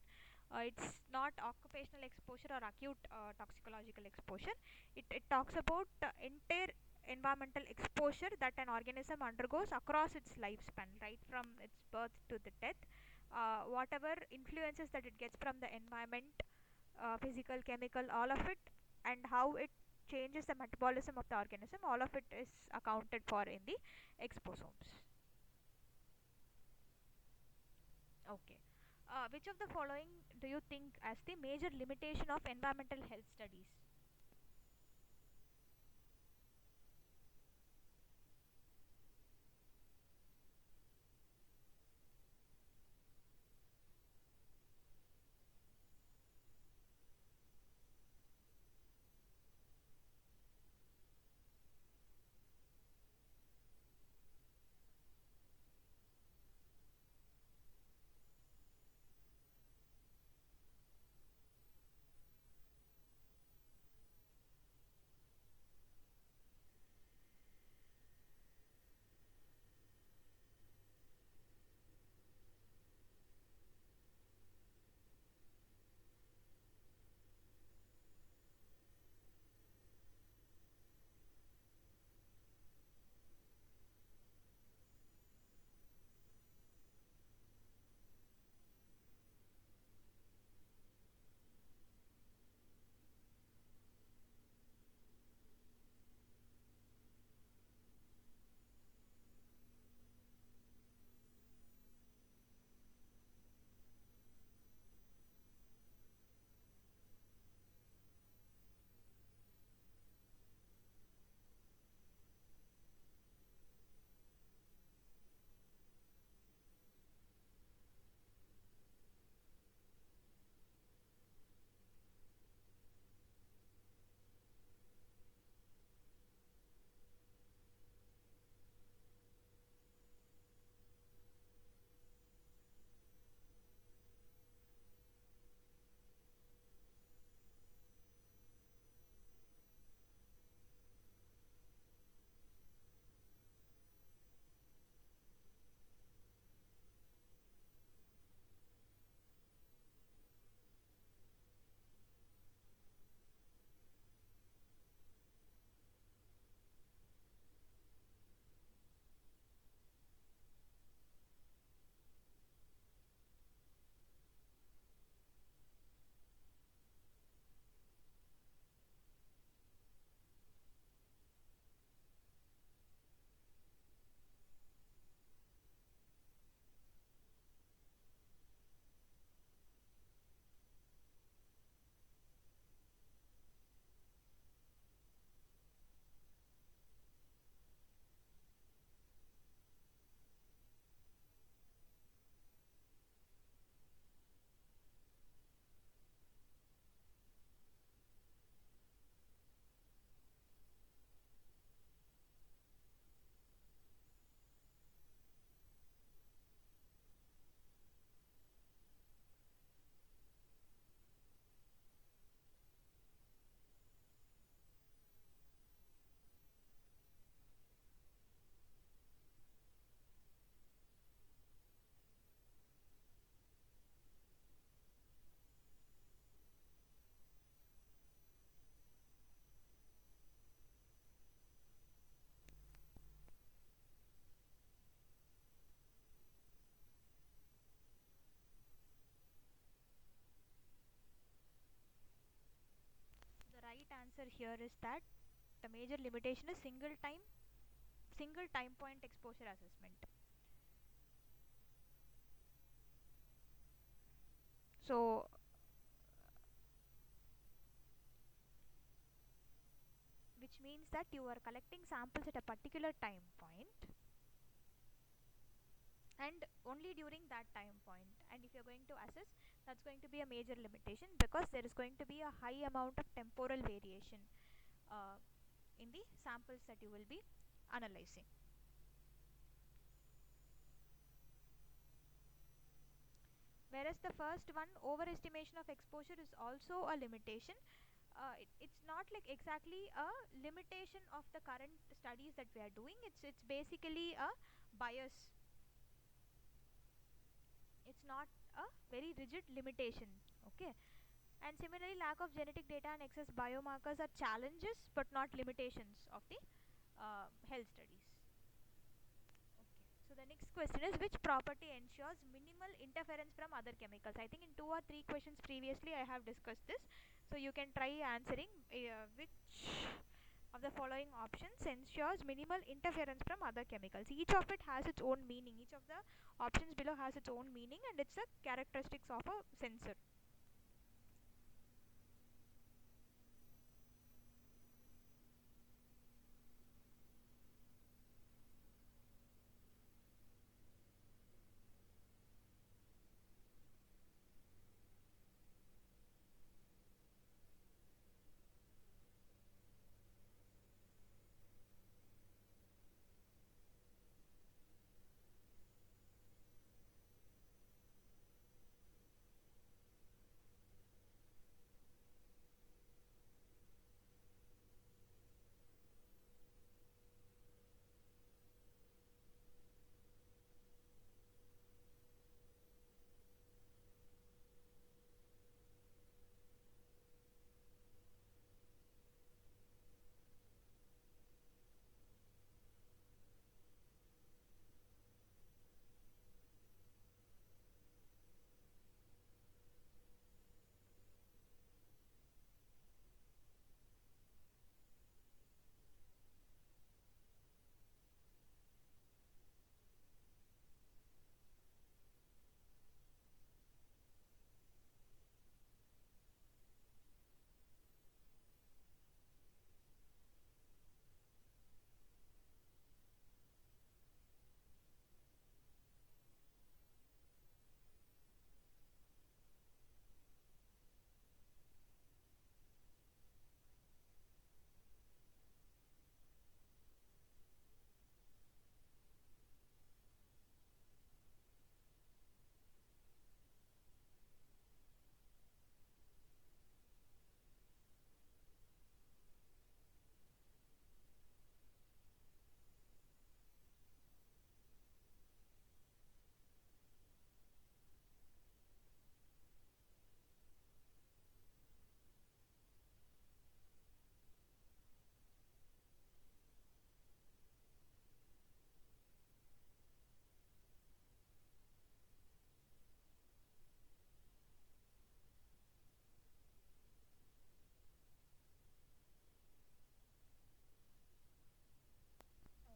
It's not occupational exposure or acute toxicological exposure. It talks about entire environmental exposure that an organism undergoes across its lifespan, right from its birth to the death. Whatever influences that it gets from the environment, physical, chemical, all of it, and how it changes the metabolism of the organism, all of it is accounted for in the exposomes. Okay. Which of the following do you think as the major limitation of environmental health studies? The right answer here is that the major limitation is single time point exposure assessment. So which means that you are collecting samples at a particular time point and only during that time point, and if you're going to assess, that's going to be a major limitation because there is going to be a high amount of temporal variation uh, in the samples that you will be analyzing. Whereas the first one, overestimation of exposure, is also a limitation. It's not like exactly a limitation of the current studies that we are doing. It's basically a bias It's not a very rigid limitation. Okay. And similarly, lack of genetic data and excess biomarkers are challenges but not limitations of the health studies. Okay. So the next question is, which property ensures minimal interference from other chemicals? I think in two or three questions previously I have discussed this. So you can try answering which of the following options ensures minimal interference from other chemicals. Each of it has its own meaning. Each of the options below has its own meaning, and it's the characteristics of a sensor.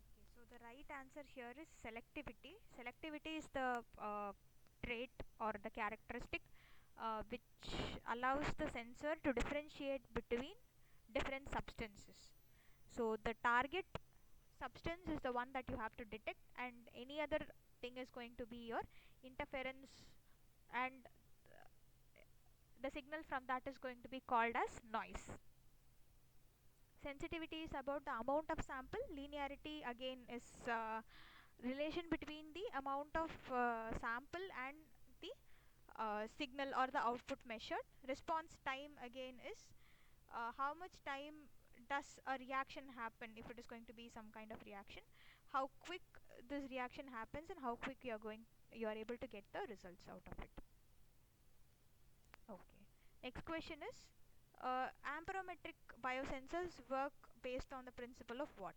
Okay, so the right answer here is selectivity. Selectivity is the trait or the characteristic which allows the sensor to differentiate between different substances. So the target substance is the one that you have to detect, and any other thing is going to be your interference, and the signal from that is going to be called as noise. Sensitivity is about the amount of sample. Linearity again is relation between the amount of sample and the signal or the output measured. Response time again is how much time does a reaction happen, if it is going to be some kind of reaction, how quick this reaction happens, and how quick you are able to get the results out of it. Okay. Next question is, amperometric biosensors work based on the principle of what?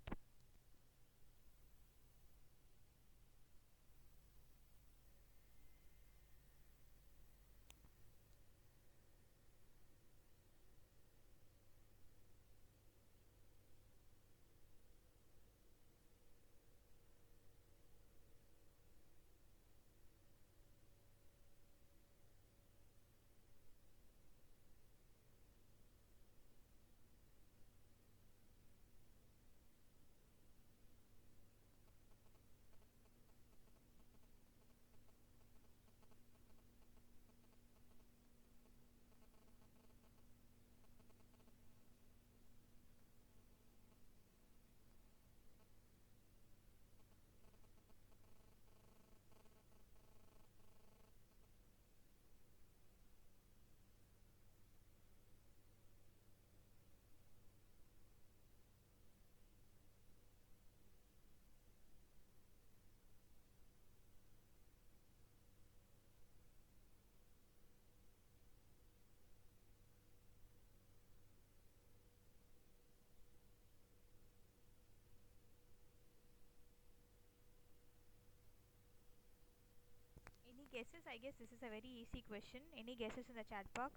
guesses? I guess this is a very easy question. Any guesses in the chat box?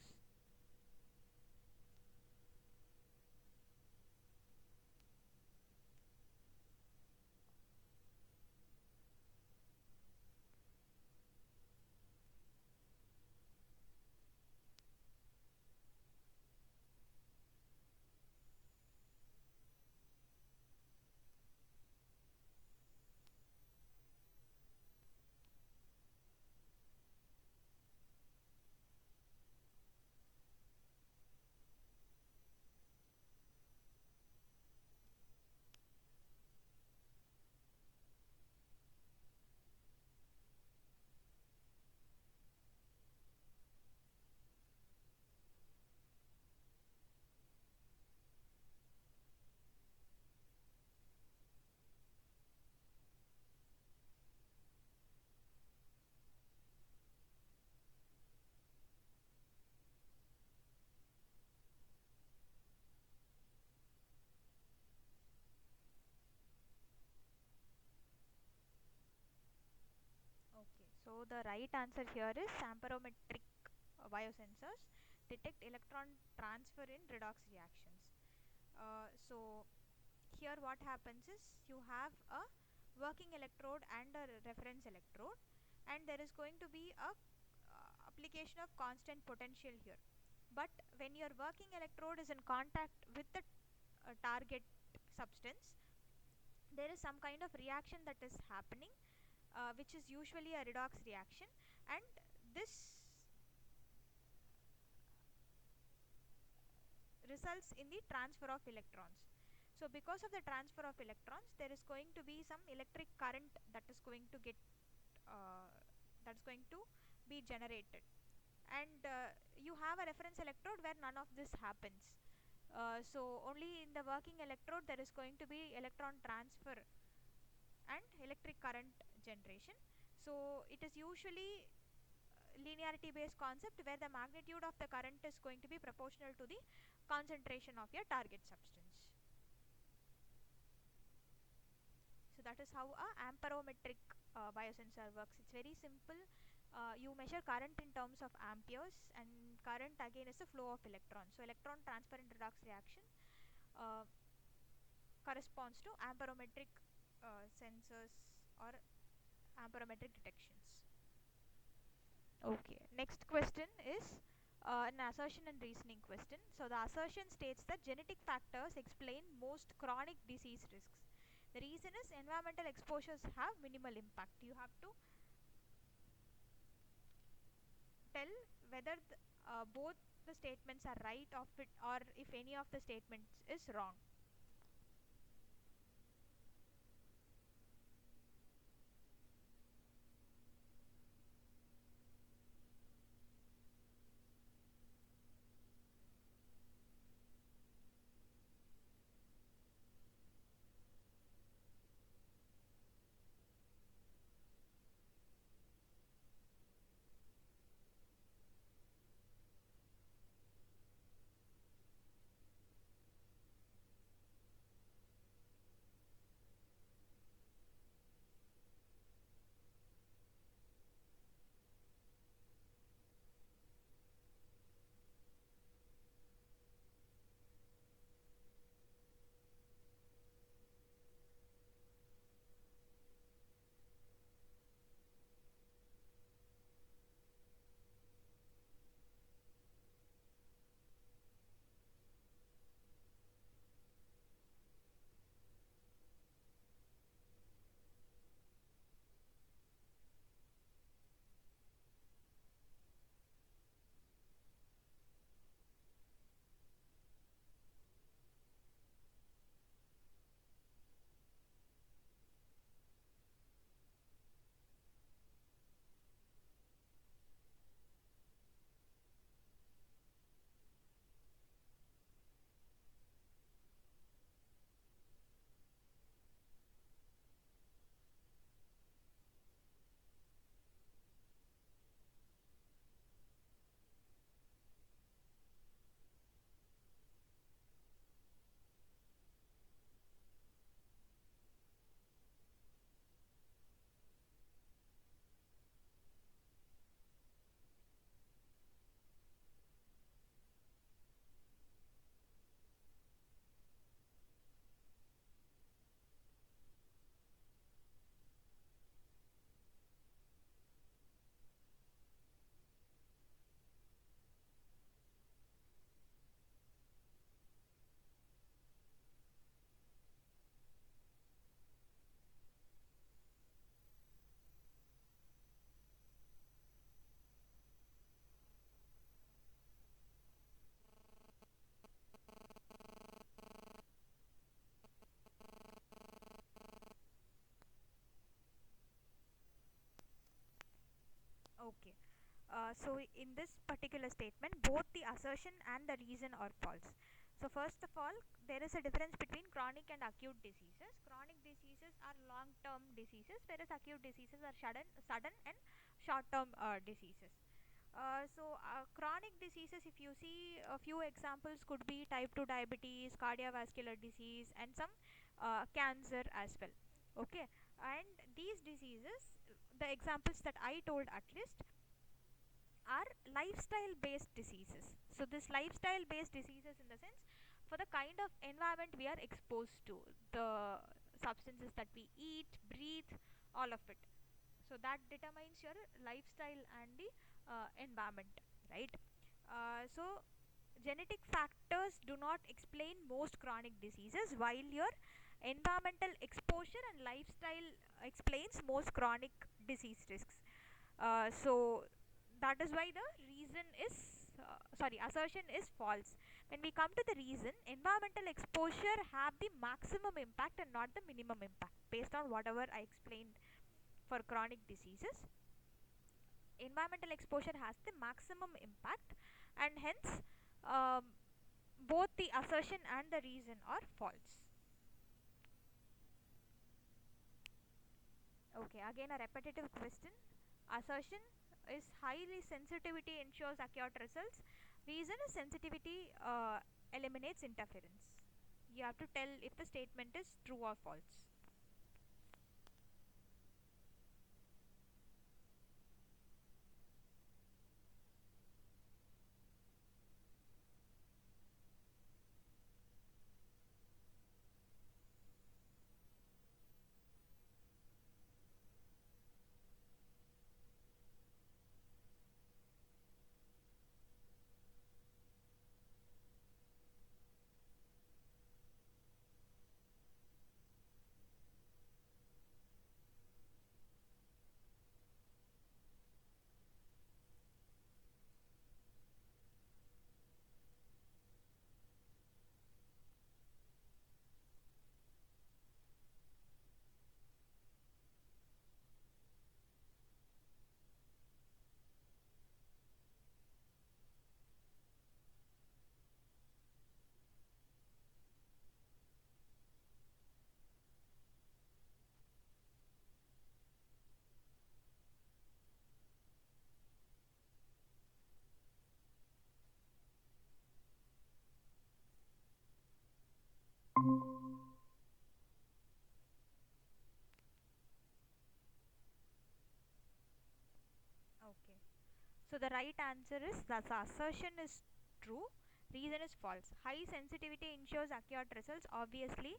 Okay, so the right answer here is amperometric biosensors detect electron transfer in redox reactions. So here what happens is you have a working electrode and a reference electrode, and there is going to be a application of constant potential here. But when your working electrode is in contact with the target substance, there is some kind of reaction that is happening, which is usually a redox reaction, and this results in the transfer of electrons. So because of the transfer of electrons, there is going to be some electric current that is going to get uh, that's going to be generated, and you have a reference electrode where none of this happens. So only in the working electrode there is going to be electron transfer and electric current generation. So it is usually linearity based concept where the magnitude of the current is going to be proportional to the concentration of your target substance. So that is how a amperometric biosensor works. It's very simple. You measure current in terms of amperes, and current again is the flow of electrons. So electron transfer in redox reaction uh, corresponds to amperometric sensors or amperometric detections. Okay, next question is an assertion and reasoning question. So the assertion states that genetic factors explain most chronic disease risks. The reason is environmental exposures have minimal impact. You have to tell whether both the statements are right of it, or if any of the statements is wrong. Okay. So in this particular statement, both the assertion and the reason are false. So first of all, there is a difference between chronic and acute diseases. Chronic diseases are long-term diseases, whereas acute diseases are sudden and short-term diseases. Chronic diseases, if you see a few examples, could be type 2 diabetes, cardiovascular disease, and some cancer as well. Okay, and these diseases, the examples that I told at least, are lifestyle based diseases. So this lifestyle based diseases, in the sense, for the kind of environment we are exposed to, the substances that we eat, breathe, all of it. So that determines your lifestyle and the environment, right? So genetic factors do not explain most chronic diseases, while your environmental exposure and lifestyle explains most chronic disease risks. So that is why the reason is assertion is false. When we come to the reason, environmental exposure have the maximum impact and not the minimum impact. Based on whatever I explained for chronic diseases, environmental exposure has the maximum impact, and hence um, both the assertion and the reason are false. Okay, again a repetitive question. Assertion is highly sensitivity ensures accurate results. Reason is sensitivity eliminates interference. You have to tell if the statement is true or false. Okay. So the right answer is that the assertion is true, reason is false. High sensitivity ensures accurate results, obviously,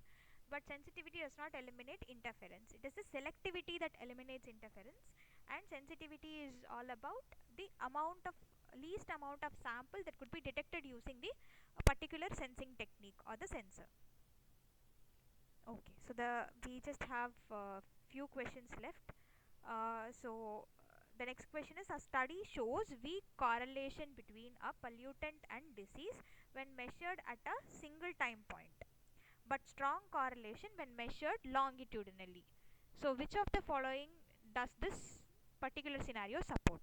but sensitivity does not eliminate interference. It is the selectivity that eliminates interference, and sensitivity is all about the amount of least amount of sample that could be detected using the particular sensing technique or the sensor. Okay, so we just have few questions left. The next question is: a study shows weak correlation between a pollutant and disease when measured at a single time point, but strong correlation when measured longitudinally. So, which of the following does this particular scenario support?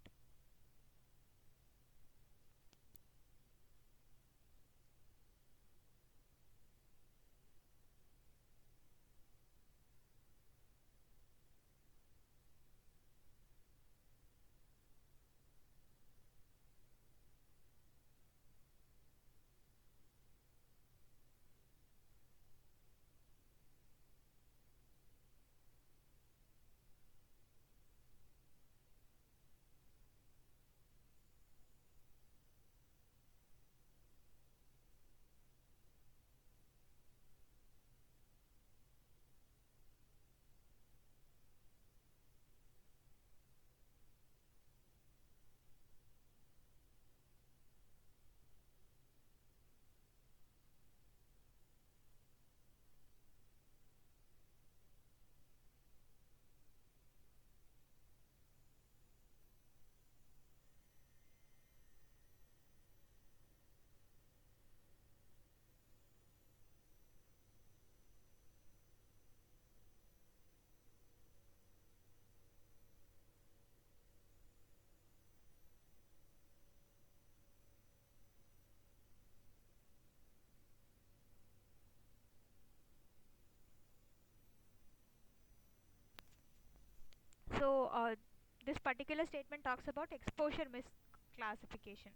this particular statement talks about exposure misclassification.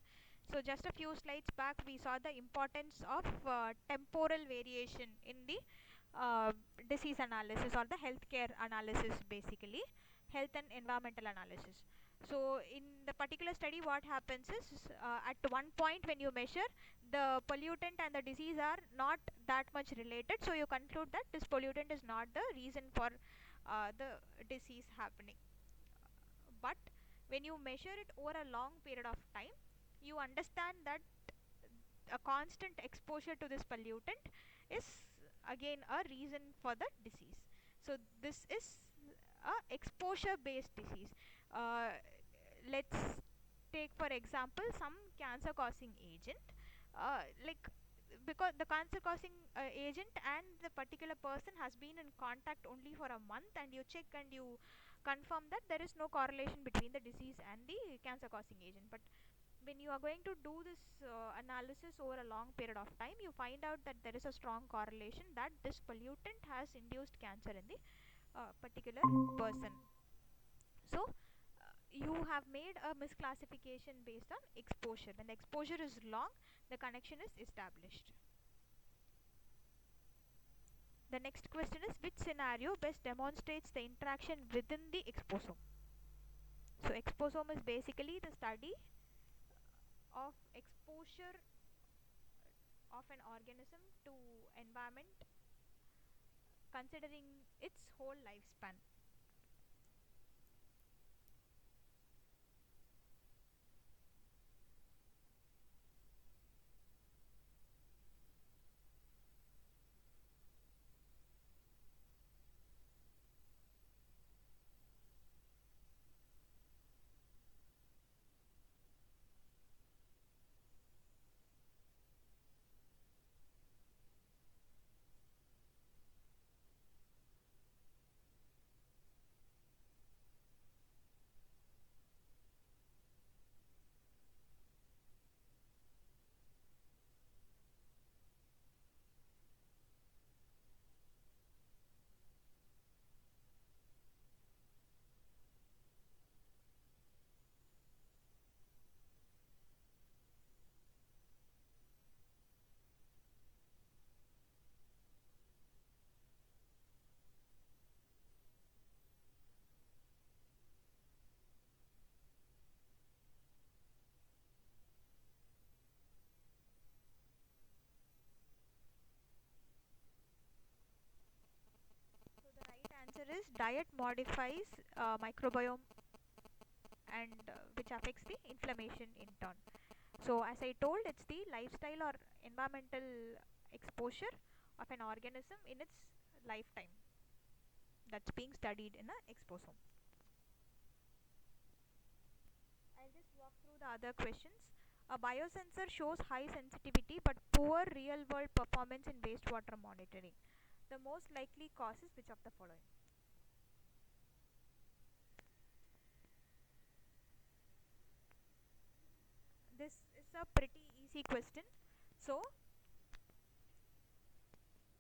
So just a few slides back, we saw the importance of temporal variation in the uh, disease analysis or the healthcare analysis, basically health and environmental analysis. So in the particular study, what happens is, at one point when you measure, the pollutant and the disease are not that much related, so you conclude that this pollutant is not the reason for the disease happening. But when you measure it over a long period of time, you understand that a constant exposure to this pollutant is again a reason for the disease. So this is a exposure based disease. Let's take for example some cancer causing agent, like, because the cancer causing agent and the particular person has been in contact only for a month, and you check and you confirm that there is no correlation between the disease and the cancer causing agent. But when you are going to do this analysis over a long period of time, you find out that there is a strong correlation that this pollutant has induced cancer in the particular person. So you have made a misclassification based on exposure. When the exposure is long, the connection is established. The next question is, which scenario best demonstrates the interaction within the exposome? So exposome is basically the study of exposure of an organism to environment considering its whole lifespan. So the right answer is diet modifies microbiome, and which affects the inflammation in turn. So as I told, it's the lifestyle or environmental exposure of an organism in its lifetime that's being studied in a exposome. I'll just walk through the other questions. A biosensor shows high sensitivity but poor real world performance in wastewater monitoring. The most likely cause is which of the following? This is a pretty easy question. So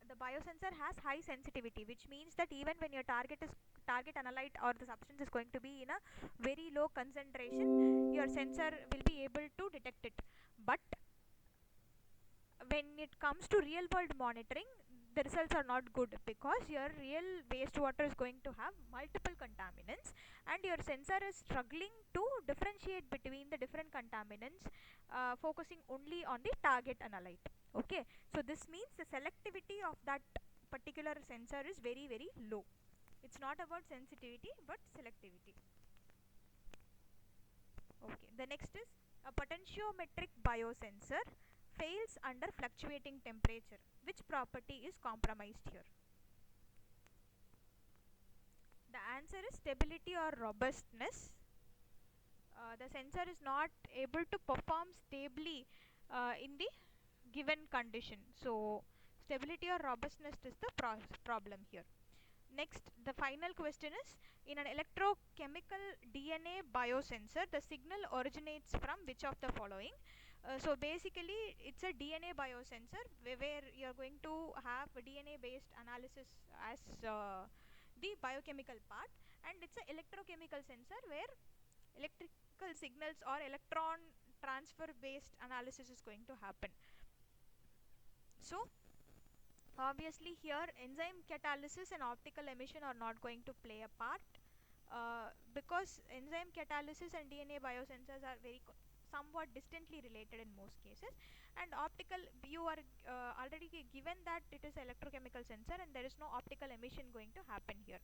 the biosensor has high sensitivity, which means that even when your target analyte or the substance is going to be in a very low concentration, your sensor will be able to detect it. But when it comes to real world monitoring, the results are not good, because your real wastewater is going to have multiple contaminants, and your sensor is struggling to differentiate between the different contaminants, focusing only on the target analyte. Okay, so this means the selectivity of that particular sensor is very very low. It's not about sensitivity but selectivity. Okay, the next is, a potentiometric biosensor fails under fluctuating temperature. Which property is compromised here? The answer is stability or robustness. The sensor is not able to perform stably in the given condition. So, stability or robustness is the problem here. Next, the final question is, in an electrochemical DNA biosensor, the signal originates from which of the following? So basically, it's a DNA biosensor where you're going to have a DNA based analysis as the biochemical part, and it's an electrochemical sensor where electrical signals or electron transfer based analysis is going to happen. So obviously here enzyme catalysis and optical emission are not going to play a part, because enzyme catalysis and DNA biosensors are somewhat distantly related in most cases, and optical, you are already given that it is electrochemical sensor and there is no optical emission going to happen here.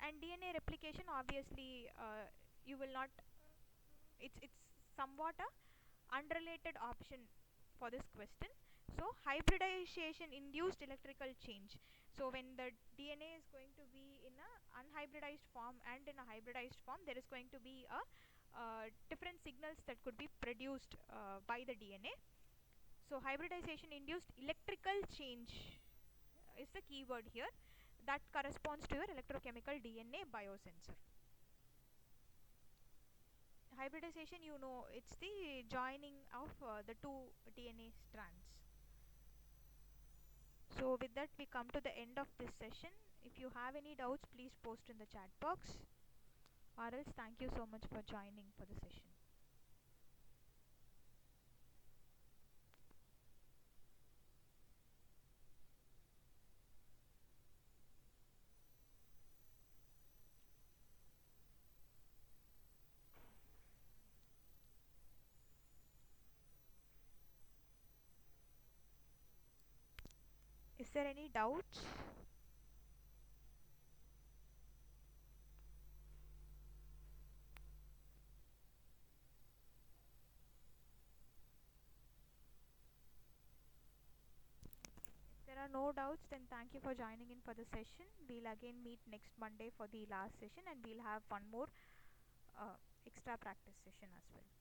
And DNA replication, obviously, you will not, it's somewhat a unrelated option for this question. So hybridization induced electrical change. So when the DNA is going to be in a unhybridized form and in a hybridized form, there is going to be a different signals that could be produced by the DNA. So hybridization induced electrical change is the keyword here, that corresponds to your electrochemical DNA biosensor. Hybridization, you know, it's the joining of the two DNA strands. So with that we come to the end of this session. If you have any doubts, please post in the chat box, or else thank you so much for joining for the session. Is there any doubts? If there are no doubts, then thank you for joining in for the session. We'll again meet next Monday for the last session, and we'll have one more extra practice session as well.